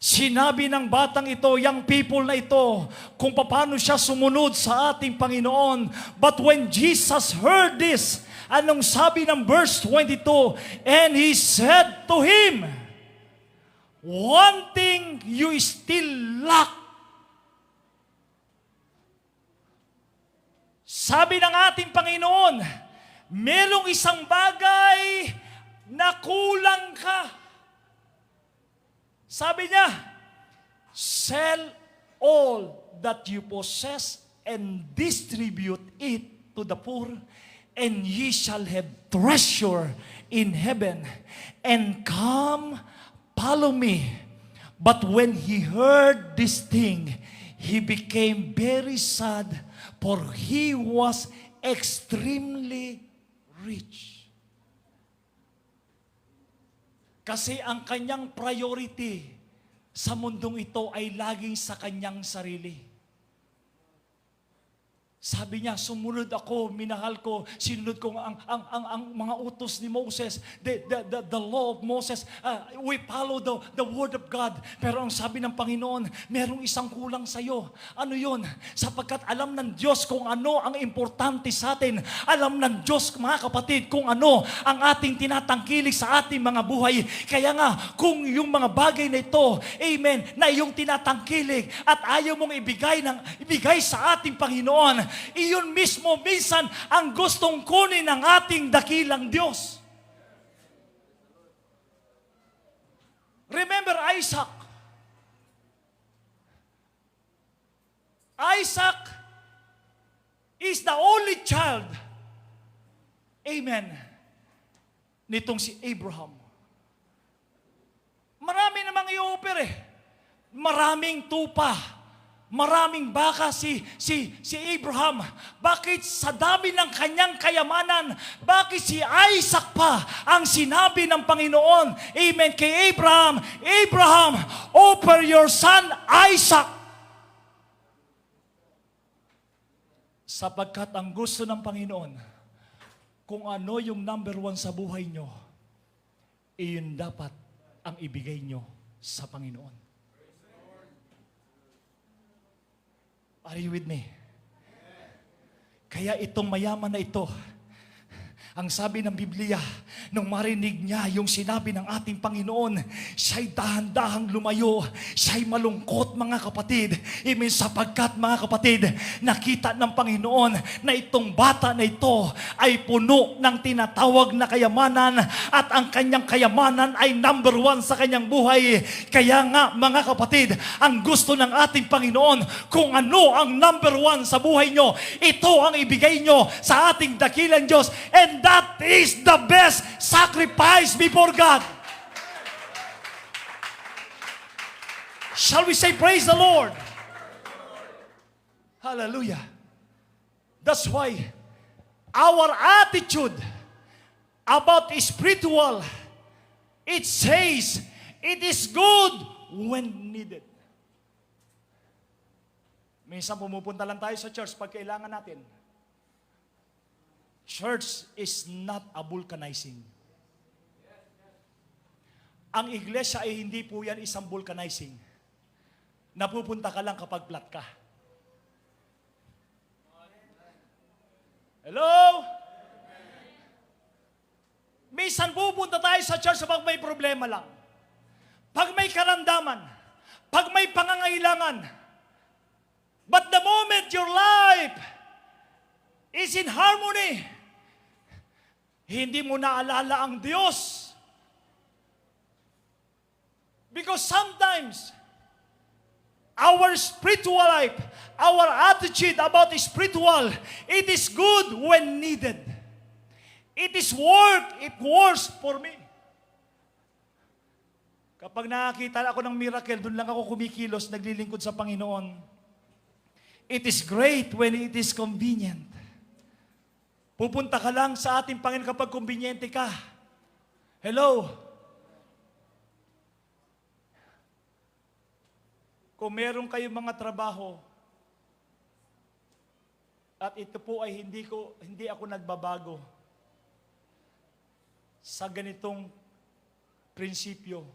Sinabi ng batang ito, young people na ito, kung paano siya sumunod sa ating Panginoon. But when Jesus heard this, anong sabi ng verse 22? And he said to him, one thing you still lack. Sabi ng ating Panginoon, merong isang bagay na kulang ka. Sabi niya, sell all that you possess and distribute it to the poor, and ye shall have treasure in heaven. And come, follow me. But when he heard this thing, he became very sad, for he was extremely rich. Kasi ang kanyang priority sa mundong ito ay laging sa kanyang sarili. Sabi niya, sumunod ako, minahal ko, sinunod ko ang mga utos ni Moses, the law of Moses. We follow the word of God. Pero ang sabi ng Panginoon, merong isang kulang sa iyo. Ano yun? Sapagkat alam ng Diyos kung ano ang importante sa atin. Alam ng Diyos, mga kapatid, kung ano ang ating tinatangkilik sa ating mga buhay. Kaya nga, kung yung mga bagay na ito, amen, na iyong tinatangkilik at ayaw mong ibigay sa ating Panginoon, iyon mismo minsan ang gustong kunin ng ating dakilang Diyos. Remember Isaac. Isaac is the only child, amen, nitong si Abraham. Marami namang i-offer Maraming tupa. Maraming baka si Abraham. Bakit sa dami ng kanyang kayamanan, bakit si Isaac pa ang sinabi ng Panginoon, amen, kay Abraham, Abraham, offer your son Isaac. Sapagkat ang gusto ng Panginoon, kung ano yung number one sa buhay nyo, iyon dapat ang ibigay nyo sa Panginoon. Are you with me? Kaya itong mayaman na ito, Ang sabi ng Biblia, nung marinig niya yung sinabi ng ating Panginoon, siya'y dahan-dahang lumayo, siya'y malungkot mga kapatid. Amen, sapagkat mga kapatid, nakita ng Panginoon na itong bata na ito ay puno ng tinatawag na kayamanan at ang kanyang kayamanan ay number 1 sa kanyang buhay. Kaya nga mga kapatid, ang gusto ng ating Panginoon, kung ano ang number 1 sa buhay nyo, ito ang ibigay nyo sa ating dakilang Diyos. And that is the best sacrifice before God. Shall we say praise the Lord? Hallelujah. That's why our attitude about spiritual, it says, it is good when needed. Minsan pumupunta lang tayo sa church pag kailangan natin. Church is not a vulcanizing. Ang iglesia ay hindi po yan isang vulcanizing. Napupunta ka lang kapag flat ka. Hello? Minsan pupunta tayo sa church pag may problema lang. Pag may karamdaman. Pag may pangangailangan. But the moment your life is in harmony, hindi mo naalala ang Diyos. Because sometimes, our spiritual life, our attitude about spiritual, it is good when needed. It is it works for me. Kapag nakakita ako ng miracle, doon lang ako kumikilos, naglilingkod sa Panginoon. It is great when it is convenient. Pupunta ka lang sa ating Panginoon kapag kumbinyente ka. Hello? Kung meron kayong mga trabaho, at ito po ay hindi ako nagbabago sa ganitong prinsipyo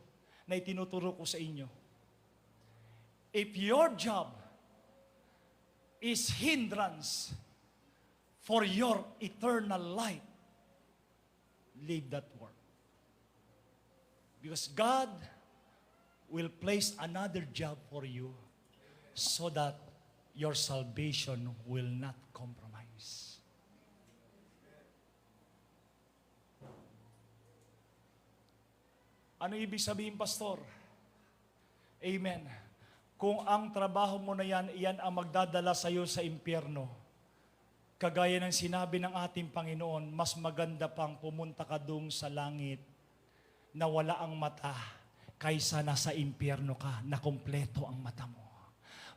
na itinuturo ko sa inyo. If your job is hindrance for your eternal life, leave that work. Because God will place another job for you so that your salvation will not compromise. Ano ibig sabihin, Pastor? Amen. Kung ang trabaho mo na yan ang magdadala sa iyo sa impyerno, kagaya ng sinabi ng ating Panginoon, mas maganda pang pumunta ka doon sa langit na wala ang mata kaysa nasa impyerno ka na kumpleto ang mata mo.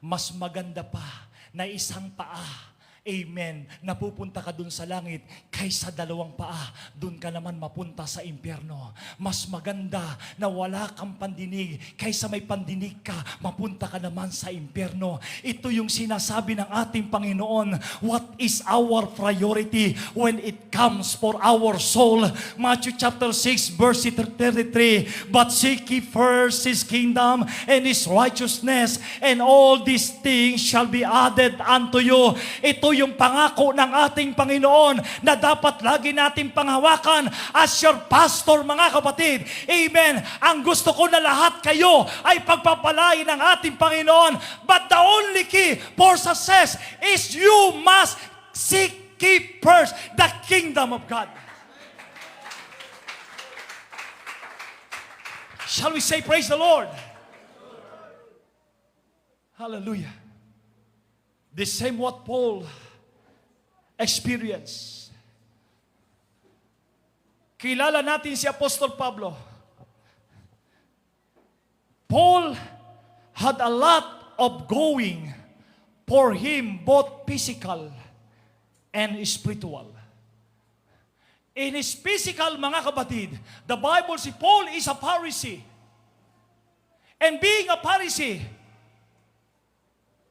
Mas maganda pa na isang paa, amen, napupunta ka dun sa langit kaysa 2 paa, dun ka naman mapunta sa impyerno. Mas maganda na wala kang pandinig kaysa may pandinig ka, mapunta ka naman sa impyerno. Ito yung sinasabi ng ating Panginoon. What is our priority when it comes for our soul? Matthew chapter 6 verse 33, but seek ye first His kingdom and His righteousness, and all these things shall be added unto you. Ito yung pangako ng ating Panginoon na dapat lagi nating panghawakan as your pastor, mga kapatid. Amen. Ang gusto ko na lahat kayo ay pagpapalain ng ating Panginoon. But the only key for success is you must seek first the kingdom of God. Shall we say praise the Lord? Hallelujah. The same what Paul experienced. Kilala natin si Apostol Pablo. Paul had a lot of going for him, both physical and spiritual. In his physical, mga kapatid, the Bible si Paul is a Pharisee. And being a Pharisee,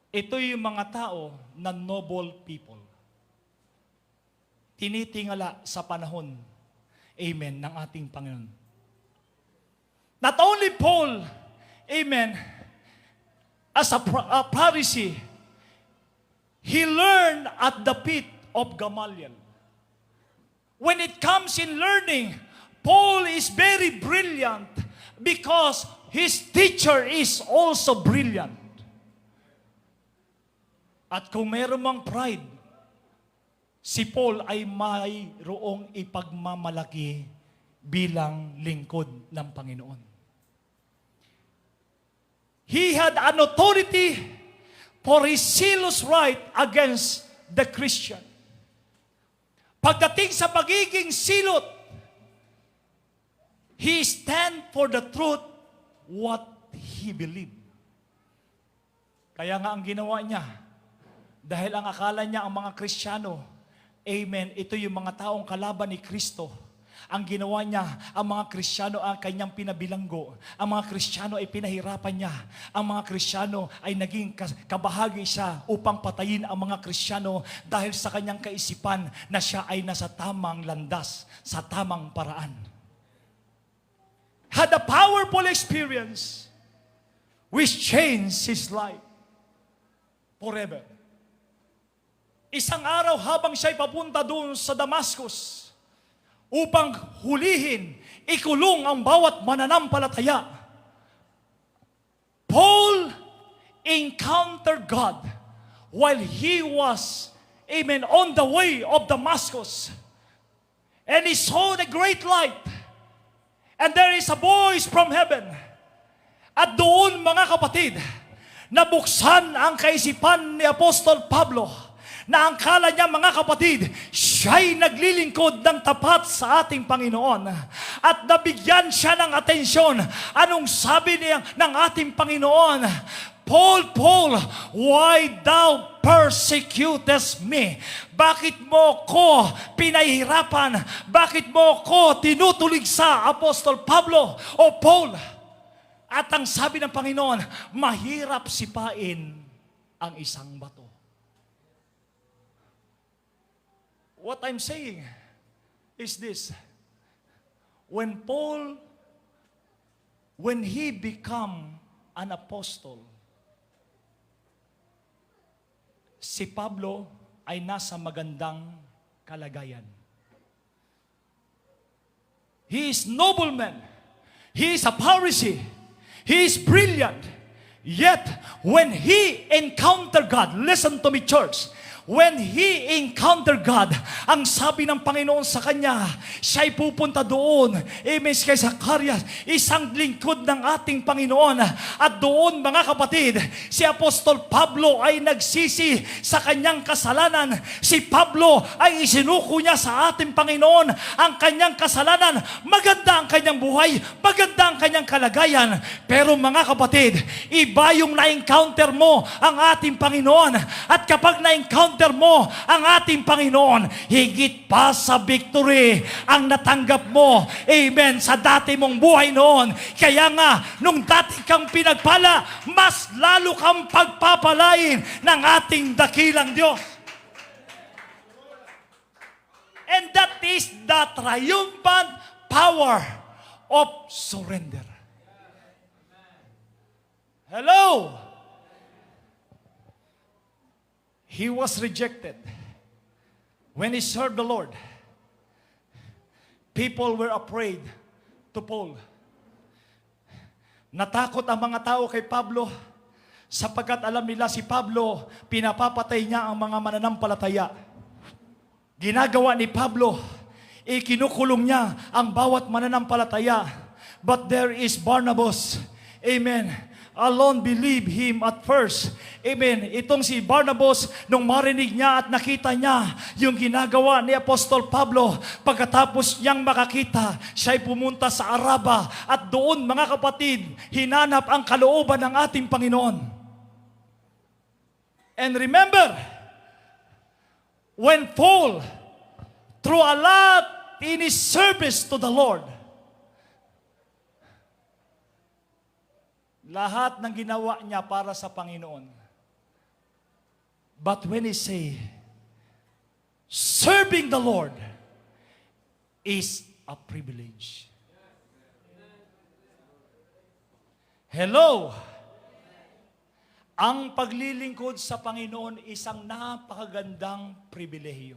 ito yung mga tao na noble people. Tinitingala sa panahon, amen, ng ating Panginoon. Not only Paul, amen, as a Pharisee, he learned at the feet of Gamaliel. When it comes in learning, Paul is very brilliant because his teacher is also brilliant. At kung meron mang pride, si Paul ay mayroong ipagmamalaki bilang lingkod ng Panginoon. He had an authority for his zealous right against the Christian. Pagdating sa pagiging silot, he stand for the truth, what he believed. Kaya nga ang ginawa niya, dahil ang akala niya ang mga Kristiyano, amen, ito yung mga taong kalaban ni Kristo. Ang ginawa niya, ang mga Kristiyano ang kanyang pinabilanggo. Ang mga Kristiyano ay pinahirapan niya. Ang mga Kristiyano ay naging kabahagi siya upang patayin ang mga Kristiyano dahil sa kanyang kaisipan na siya ay nasa tamang landas, sa tamang paraan. Had a powerful experience which changed his life forever. Isang araw habang siya'y papunta doon sa Damascus upang hulihin, ikulong ang bawat mananampalataya, Paul encountered God while he was, amen, on the way of Damascus. And he saw the great light. And there is a voice from heaven. At doon, mga kapatid, nabuksan ang kaisipan ni Apostol Pablo na ang kala niya, mga kapatid, siya'y naglilingkod ng tapat sa ating Panginoon. At nabigyan siya ng atensyon. Anong sabi niya ng ating Panginoon? Paul, Paul, why thou persecutest me? Bakit mo ko pinahirapan? Bakit mo ko tinutuligsa, Apostol Pablo o Paul? At ang sabi ng Panginoon, mahirap sipain ang isang bato. What I'm saying is this. When he become an apostle, si Pablo ay nasa magandang kalagayan. He is nobleman. He is a Pharisee. He is brilliant. Yet, when he encountered God, listen to me, church, when he encountered God, ang sabi ng Panginoon sa kanya, siya'y pupunta doon. Amen, kay Zacarias, isang lingkod ng ating Panginoon. At doon, mga kapatid, si Apostol Pablo ay nagsisi sa kanyang kasalanan. Si Pablo ay isinuko niya sa ating Panginoon ang kanyang kasalanan. Maganda ang kanyang buhay, maganda ang kanyang kalagayan. Pero mga kapatid, iba yung na-encounter mo ang ating Panginoon. At kapag na-encounter mo ang ating Panginoon, higit pa sa victory ang natanggap mo, amen, sa dati mong buhay noon. Kaya nga, nung dati kang pinagpala, mas lalo kang pagpapalain ng ating dakilang Diyos. And that is the triumphant power of surrender. Hello! He was rejected. When he served the Lord, people were afraid to Paul. Natakot ang mga tao kay Pablo sapagkat alam nila si Pablo, pinapapatay niya ang mga mananampalataya. Ginagawa ni Pablo, ikinukulong niya ang bawat mananampalataya. But there is Barnabas. Amen. Alone believe him at first. Amen. Itong si Barnabas, nung marinig niya at nakita niya yung ginagawa ni Apostol Pablo, pagkatapos niyang makakita, siya'y pumunta sa Araba at doon, mga kapatid, hinanap ang kalooban ng ating Panginoon. And remember, when Paul, through a lot in his service to the Lord, lahat ng ginawa niya para sa Panginoon. But when he say, serving the Lord is a privilege. Hello! Ang paglilingkod sa Panginoon isang napakagandang pribilehiyo.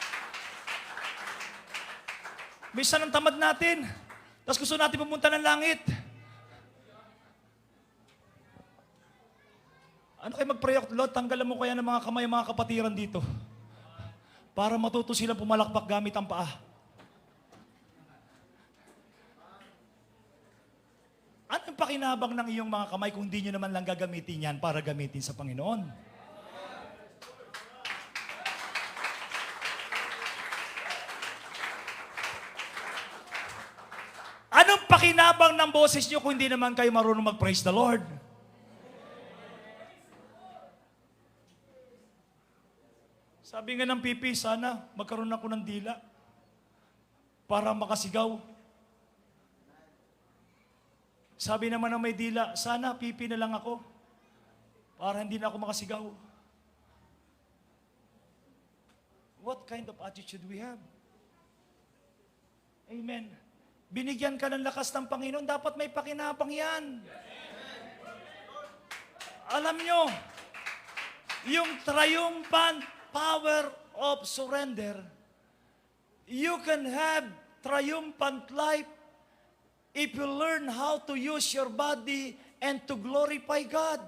Minsan ang tamad natin. Tapos gusto natin pumunta ng langit. Ano kayo mag-pray ako, Lord, tanggalan mo kaya ng mga kamay, mga kapatiran dito. Para matuto silang pumalakpak gamit ang paa. Anong pakinabang ng iyong mga kamay kung di nyo naman lang gagamitin yan para gamitin sa Panginoon? Anong pakinabang ng boses nyo kung hindi naman kayo marunong mag-praise the Lord? Sabi nga ng pipi, sana magkaroon ako ng dila para makasigaw. Sabi naman ng may dila, sana pipi na lang ako para hindi na ako makasigaw. What kind of attitude we have? Amen. Binigyan ka ng lakas ng Panginoon, dapat may pakinabang yan. Alam nyo, yung triumphant power of surrender, you can have triumphant life if you learn how to use your body and to glorify God.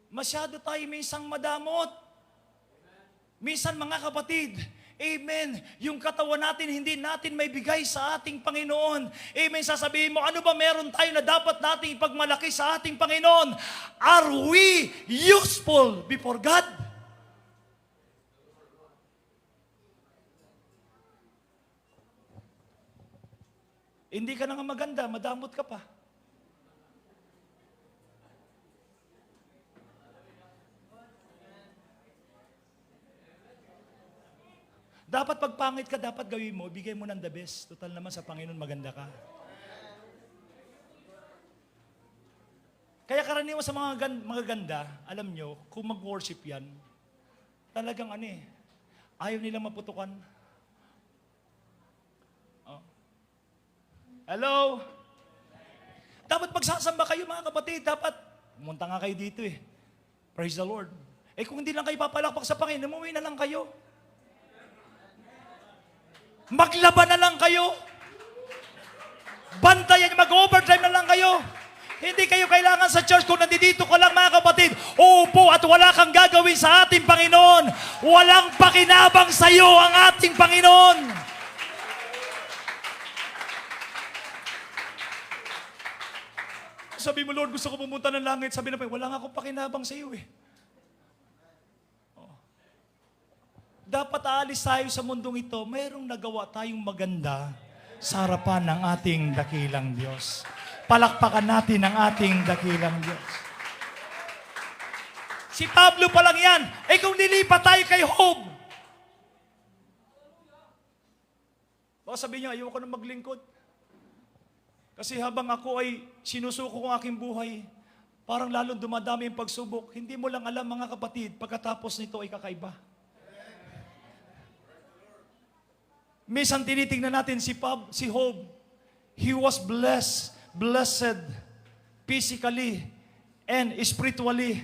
Masyado tayo minsang madamot. Minsan mga kapatid, amen, yung katawan natin, hindi natin may bigay sa ating Panginoon. Amen, sasabihin mo, ano ba meron tayo na dapat nating ipagmalaki sa ating Panginoon? Are we useful before God? Hindi ka na nga maganda, madamot ka pa. Dapat pag pangit ka, dapat gawin mo, bigay mo ng the best. Total naman sa Panginoon, maganda ka. Kaya karaniwan sa mga ganda, alam nyo, kung mag-worship yan, talagang ayaw nilang maputukan. Hello? Dapat pagsasamba kayo mga kapatid, dapat, pumunta nga kayo dito Praise the Lord. Kung hindi lang kayo papalakpak sa Panginoon, umuwi na lang kayo. Maglaban na lang kayo. Bantayan, mag-overdrive na lang kayo. Hindi kayo kailangan sa church kung nandito ka lang mga kapatid. Uupo at wala kang gagawin sa ating Panginoon. Walang pakinabang sa iyo ang ating Panginoon. Sabi mo, Lord, gusto ko pumunta ng langit. Sabi na pa, wala nga akong pakinabang sa iyo Dapat aalis tayo sa mundong ito, mayroong nagawa tayong maganda sa harapan ng ating dakilang Diyos. Palakpakan natin ang ating dakilang Diyos. Si Pablo pa lang yan. Kung nilipat tayo kay Job, baka sabihin niya, ayoko na maglingkod. Kasi habang ako ay sinusuko ang aking buhay, parang lalong dumadami yung pagsubok. Hindi mo lang alam mga kapatid, pagkatapos nito ay kakaiba. Minsan tinitingnan natin si Job. He was blessed physically and spiritually.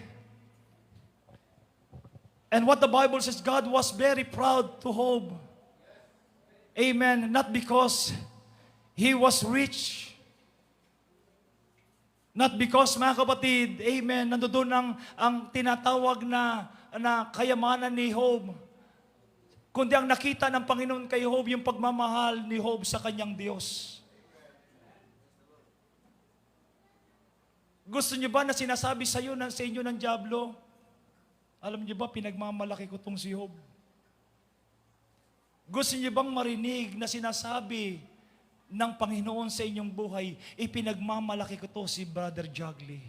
And what the Bible says, God was very proud to Job. Amen. Not because he was rich. Not because, mga kapatid, amen, nandoon ang tinatawag na kayamanan ni Job. Kundi ang nakita ng Panginoon kay Job, yung pagmamahal ni Job sa kanyang Diyos. Gusto niyo ba na sinasabi sa inyo ng dyablo? Alam niyo ba, pinagmamalaki ko tong si Job? Gusto niyo bang marinig na sinasabi ng Panginoon sa inyong buhay, ipinagmamalaki ko to si Brother Jogly?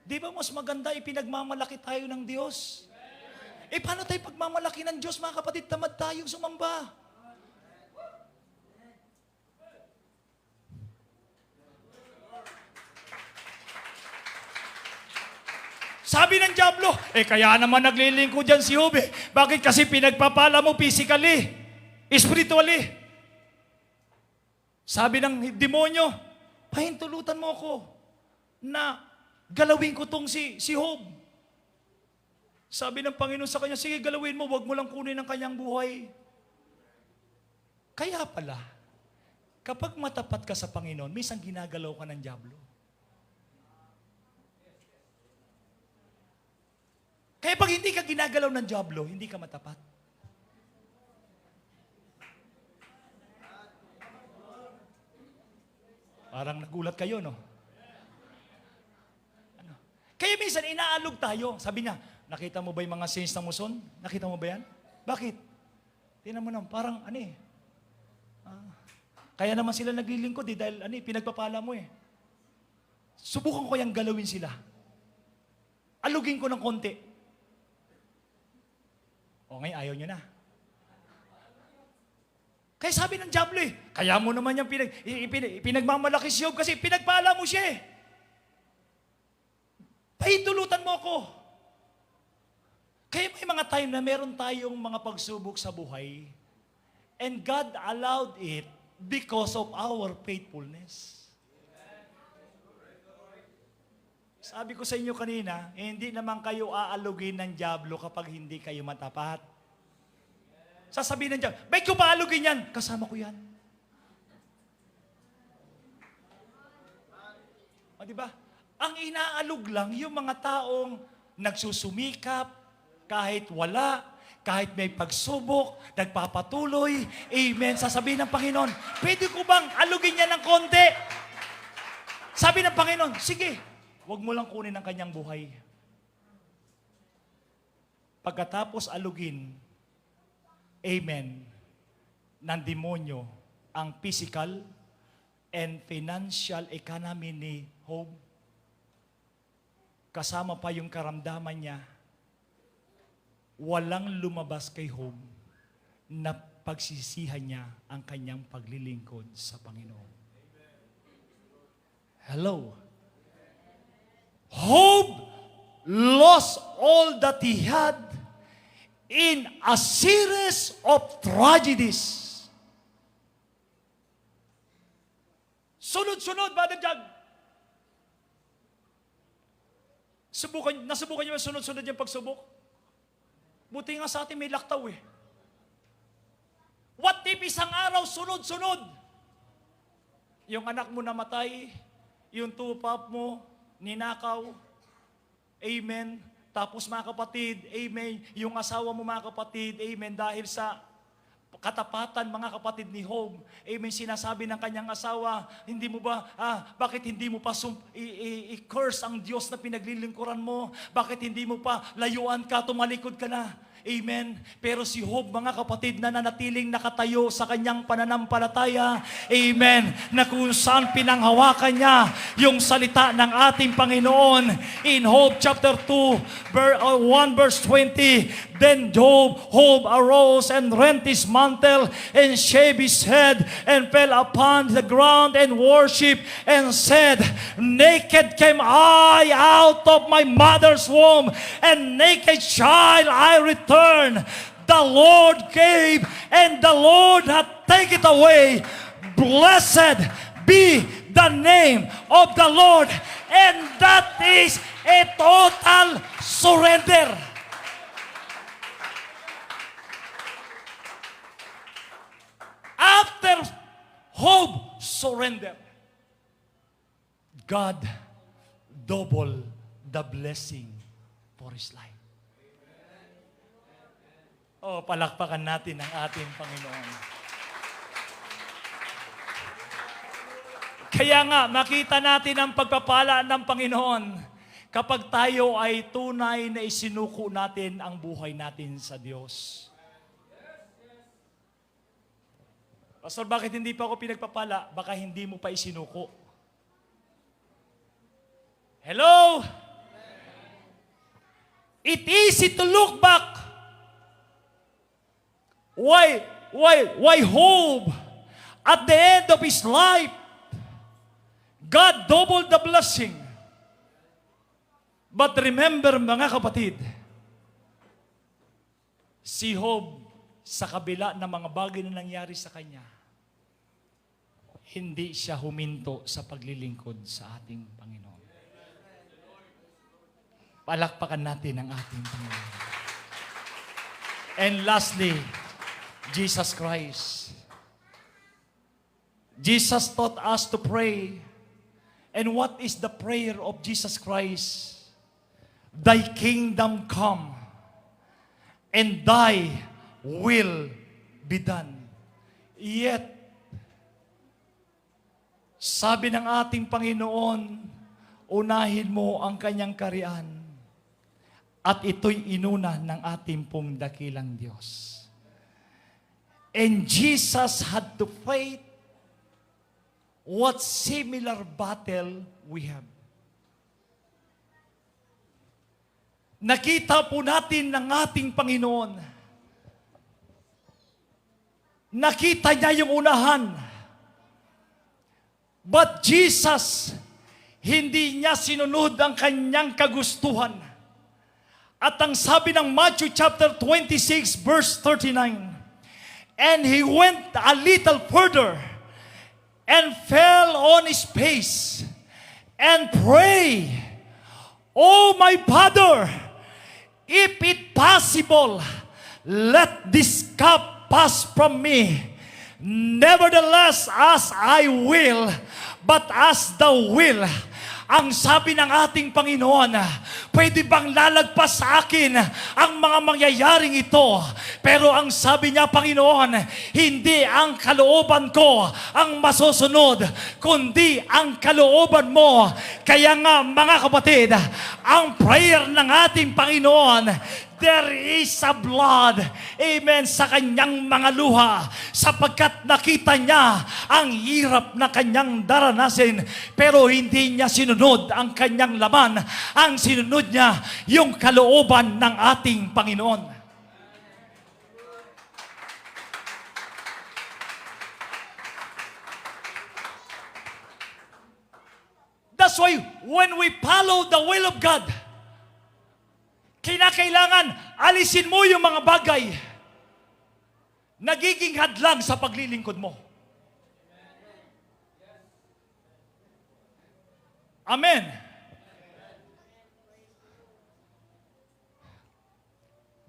Di ba mas maganda ipinagmamalaki tayo ng Diyos? Paano tayo pagmamalaki ng Diyos, mga kapatid? Tamad tayong sumamba. Sabi ng dyablo, kaya naman naglilingkod dyan si Job Bakit? Kasi pinagpapala mo physically, spiritually. Sabi ng demonyo, pahintulutan mo ako na galawin ko tong si Job. Sabi ng Panginoon sa kanya, sige galawin mo, wag mo lang kunin ang kanyang buhay. Kaya pala, kapag matapat ka sa Panginoon, minsan ginagalaw ka ng dyablo. Kaya pag hindi ka ginagalaw ng dyablo, hindi ka matapat. Parang nagulat kayo, no? Ano? Kaya minsan inaalog tayo. Sabi niya, nakita mo ba yung mga saints ng Muson? Nakita mo ba yan? Bakit? Tingnan mo naman, parang kaya naman sila naglilingkod dahil pinagpapala mo eh. Subukan ko yung galawin sila. Alugin ko ng konti. O ngayon, ayaw nyo na. Kaya sabi ng dyablo kaya mo naman yung pinagmamalaki si Job kasi pinagpala mo siya eh. Pahintulutan mo ako. Kaya may mga time na meron tayong mga pagsubok sa buhay and God allowed it because of our faithfulness. Sabi ko sa inyo kanina, hindi naman kayo aalugin ng dyablo kapag hindi kayo matapat. Sasabihin ng dyablo, bakit ko ba aalugin yan? Kasama ko yan. O, diba? Ang inaalog lang, yung mga taong nagsusumikap, kahit wala, kahit may pagsubok, nagpapatuloy, amen, sasabihin ng Panginoon, pwede ko bang alugin yan ng konti? Sabi ng Panginoon, sige, huwag mo lang kunin ang kanyang buhay. Pagkatapos alugin, amen, ng demonyo ang physical and financial economy ni Job. Kasama pa yung karamdaman niya, walang lumabas kay Job na pagsisihan niya ang kanyang paglilingkod sa Panginoon. Hello? Job lost all that he had in a series of tragedies. Sunod-sunod, Brother Jag. Nasubukan niyo yung sunod-sunod yung pagsubok? Buti nga sa atin may laktaw eh. What if isang araw, sunod-sunod? Yung anak mo namatay, yung tupap mo, ninakaw, amen. Tapos mga kapatid, amen, yung asawa mo mga kapatid, amen, dahil sa katapatan mga kapatid ni Job, amen, sinasabi ng kanyang asawa, hindi mo ba, bakit hindi mo pa i-curse ang Diyos na pinaglilingkuran mo? Bakit hindi mo pa layuan ka, tumalikod ka na? Amen. Pero si Job, mga kapatid, nananatiling nakatayo sa kanyang pananampalataya. Amen. Na kung saan pinanghawakan niya yung salita ng ating Panginoon. In Job chapter 2, 1 verse 20, Then Job arose and rent his mantle and shaved his head and fell upon the ground and worshiped and said, Naked came I out of my mother's womb, and naked shall I return. The Lord gave, and the Lord hath taken away. Blessed be the name of the Lord. And that is a total surrender. After Job surrender, God double the blessing for his life. Oh, palakpakan natin ang ating Panginoon. Kaya nga, makita natin ang pagpapala ng Panginoon kapag tayo ay tunay na isinuko natin ang buhay natin sa Diyos. Pastor, bakit hindi pa ako pinagpapala? Baka hindi mo pa isinuko. Hello? It easy to look back. Why Job, at the end of his life, God doubled the blessing. But remember, mga kapatid, si Job, sa kabila ng mga bagay na nangyari sa kanya, hindi siya huminto sa paglilingkod sa ating Panginoon. Palakpakan natin ang ating Panginoon. And lastly, Jesus Christ. Jesus taught us to pray. And what is the prayer of Jesus Christ? Thy kingdom come, and thy will be done. Yet, sabi ng ating Panginoon, unahin mo ang kanyang kaharian, at ito'y inuna ng ating pong dakilang Diyos. And Jesus had to fight what similar battle we have. Nakita po natin ng ating Panginoon. Nakita niya yung unahan. But Jesus, hindi niya sinunod ang kanyang kagustuhan. At ang sabi ng Matthew chapter 26 verse 39, and he went a little further and fell on his face and prayed, "Oh my Father, if it possible, let this cup pass from me. Nevertheless, as I will, but as thou will." Ang sabi ng ating Panginoon, pwede bang lalagpas sa akin ang mga mangyayaring ito? Pero ang sabi niya, Panginoon, hindi ang kalooban ko ang masusunod, kundi ang kalooban mo. Kaya nga, mga kapatid, ang prayer ng ating Panginoon, there is a blood, amen, sa kanyang mga luha, sapagkat nakita niya ang hirap na kanyang daranasin, pero hindi niya sinunod ang kanyang laman. Ang sinunod niya, yung kalooban ng ating Panginoon. That's why when we follow the will of God, kinakailangan alisin mo yung mga bagay nagiging hadlang sa paglilingkod mo. Amen.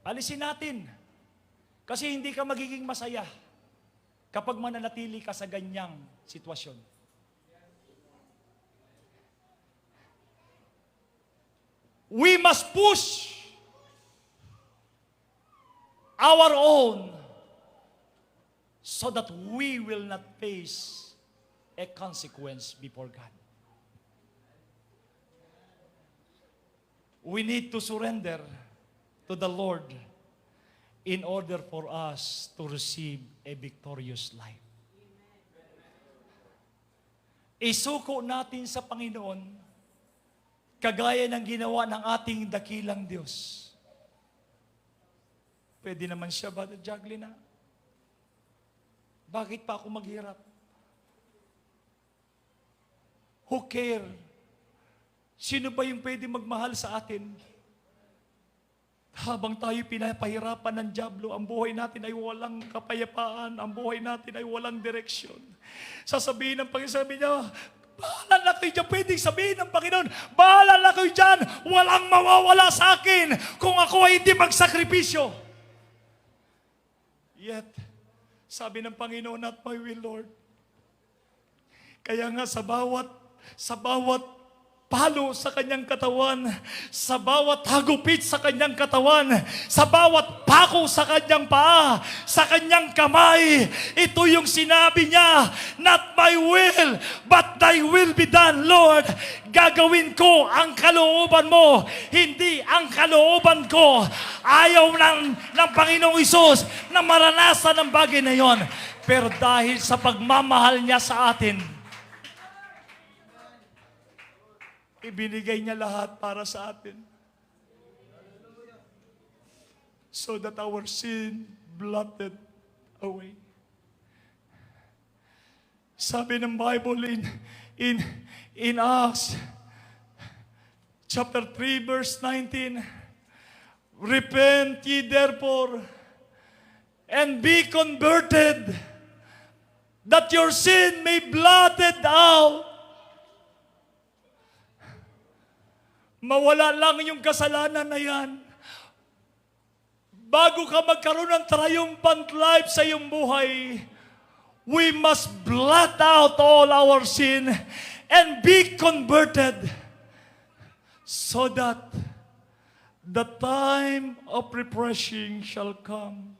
Alisin natin. Kasi hindi ka magiging masaya kapag mananatili ka sa ganyang sitwasyon. We must push our own so that we will not face a consequence before God. We need to surrender to the Lord in order for us to receive a victorious life. Isuko natin sa Panginoon kagaya ng ginawa ng ating dakilang Diyos. Pwede naman siya, Brother Jacqueline, bakit pa ako maghirap? Who care? Sino ba yung pwede magmahal sa atin? Habang tayo pinapahirapan ng dyablo, ang buhay natin ay walang kapayapaan, ang buhay natin ay walang direksyon. Sasabihin ng Panginoon, sabi niya, bahala na kayo dyan, pwedeng sabihin ng Panginoon, bahala na kayo dyan, walang mawawala sa akin kung ako ay hindi magsakripisyo. Yet, sabi ng Panginoon, not my will, Lord. Kaya nga sa bawat palo sa kanyang katawan, sa bawat hagupit sa kanyang katawan, sa bawat pako sa kanyang paa, sa kanyang kamay, ito yung sinabi niya, not my will, but thy will be done, Lord. Gagawin ko ang kalooban mo, hindi ang kalooban ko. Ayaw ng Panginoong Isus na maranasan ang bagay na yon. Pero dahil sa pagmamahal niya sa atin, ibinigay niya lahat para sa atin. So that our sin blotted away. Sabi ng Bible in Acts chapter 3 verse 19, repent ye therefore and be converted, that your sin may blotted out. Mawala lang yung kasalanan na yan. Bago ka magkaroon ng triumphant life sa iyong buhay, we must blot out all our sin and be converted so that the time of refreshing shall come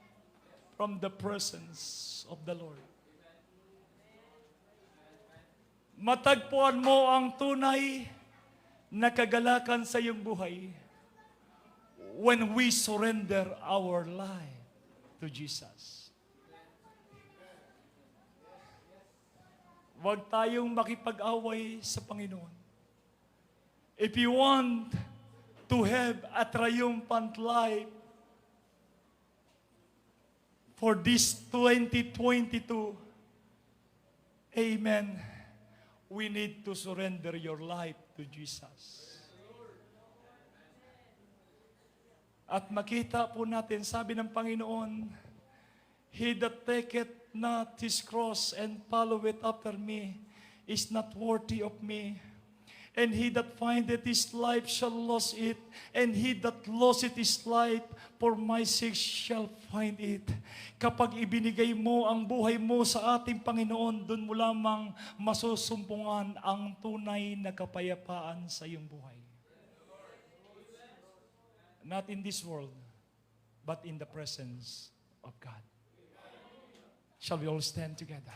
from the presence of the Lord. Matagpuan mo ang tunay na kagalakan sa iyong buhay when we surrender our life to Jesus. Huwag tayong makipag-away sa Panginoon. If you want to have a triumphant life for this 2022, amen, we need to surrender your life to Jesus. At makita po natin, sabi ng Panginoon, He that taketh not his cross and followeth after me is not worthy of me. And he that findeth his life shall lose it, and he that loseth his life for my sake shall find it. Kapag ibinigay mo ang buhay mo sa ating Panginoon, doon mo lamang masusumpungan ang tunay na kapayapaan sa iyong buhay. Not in this world, but in the presence of God. Shall we all stand together?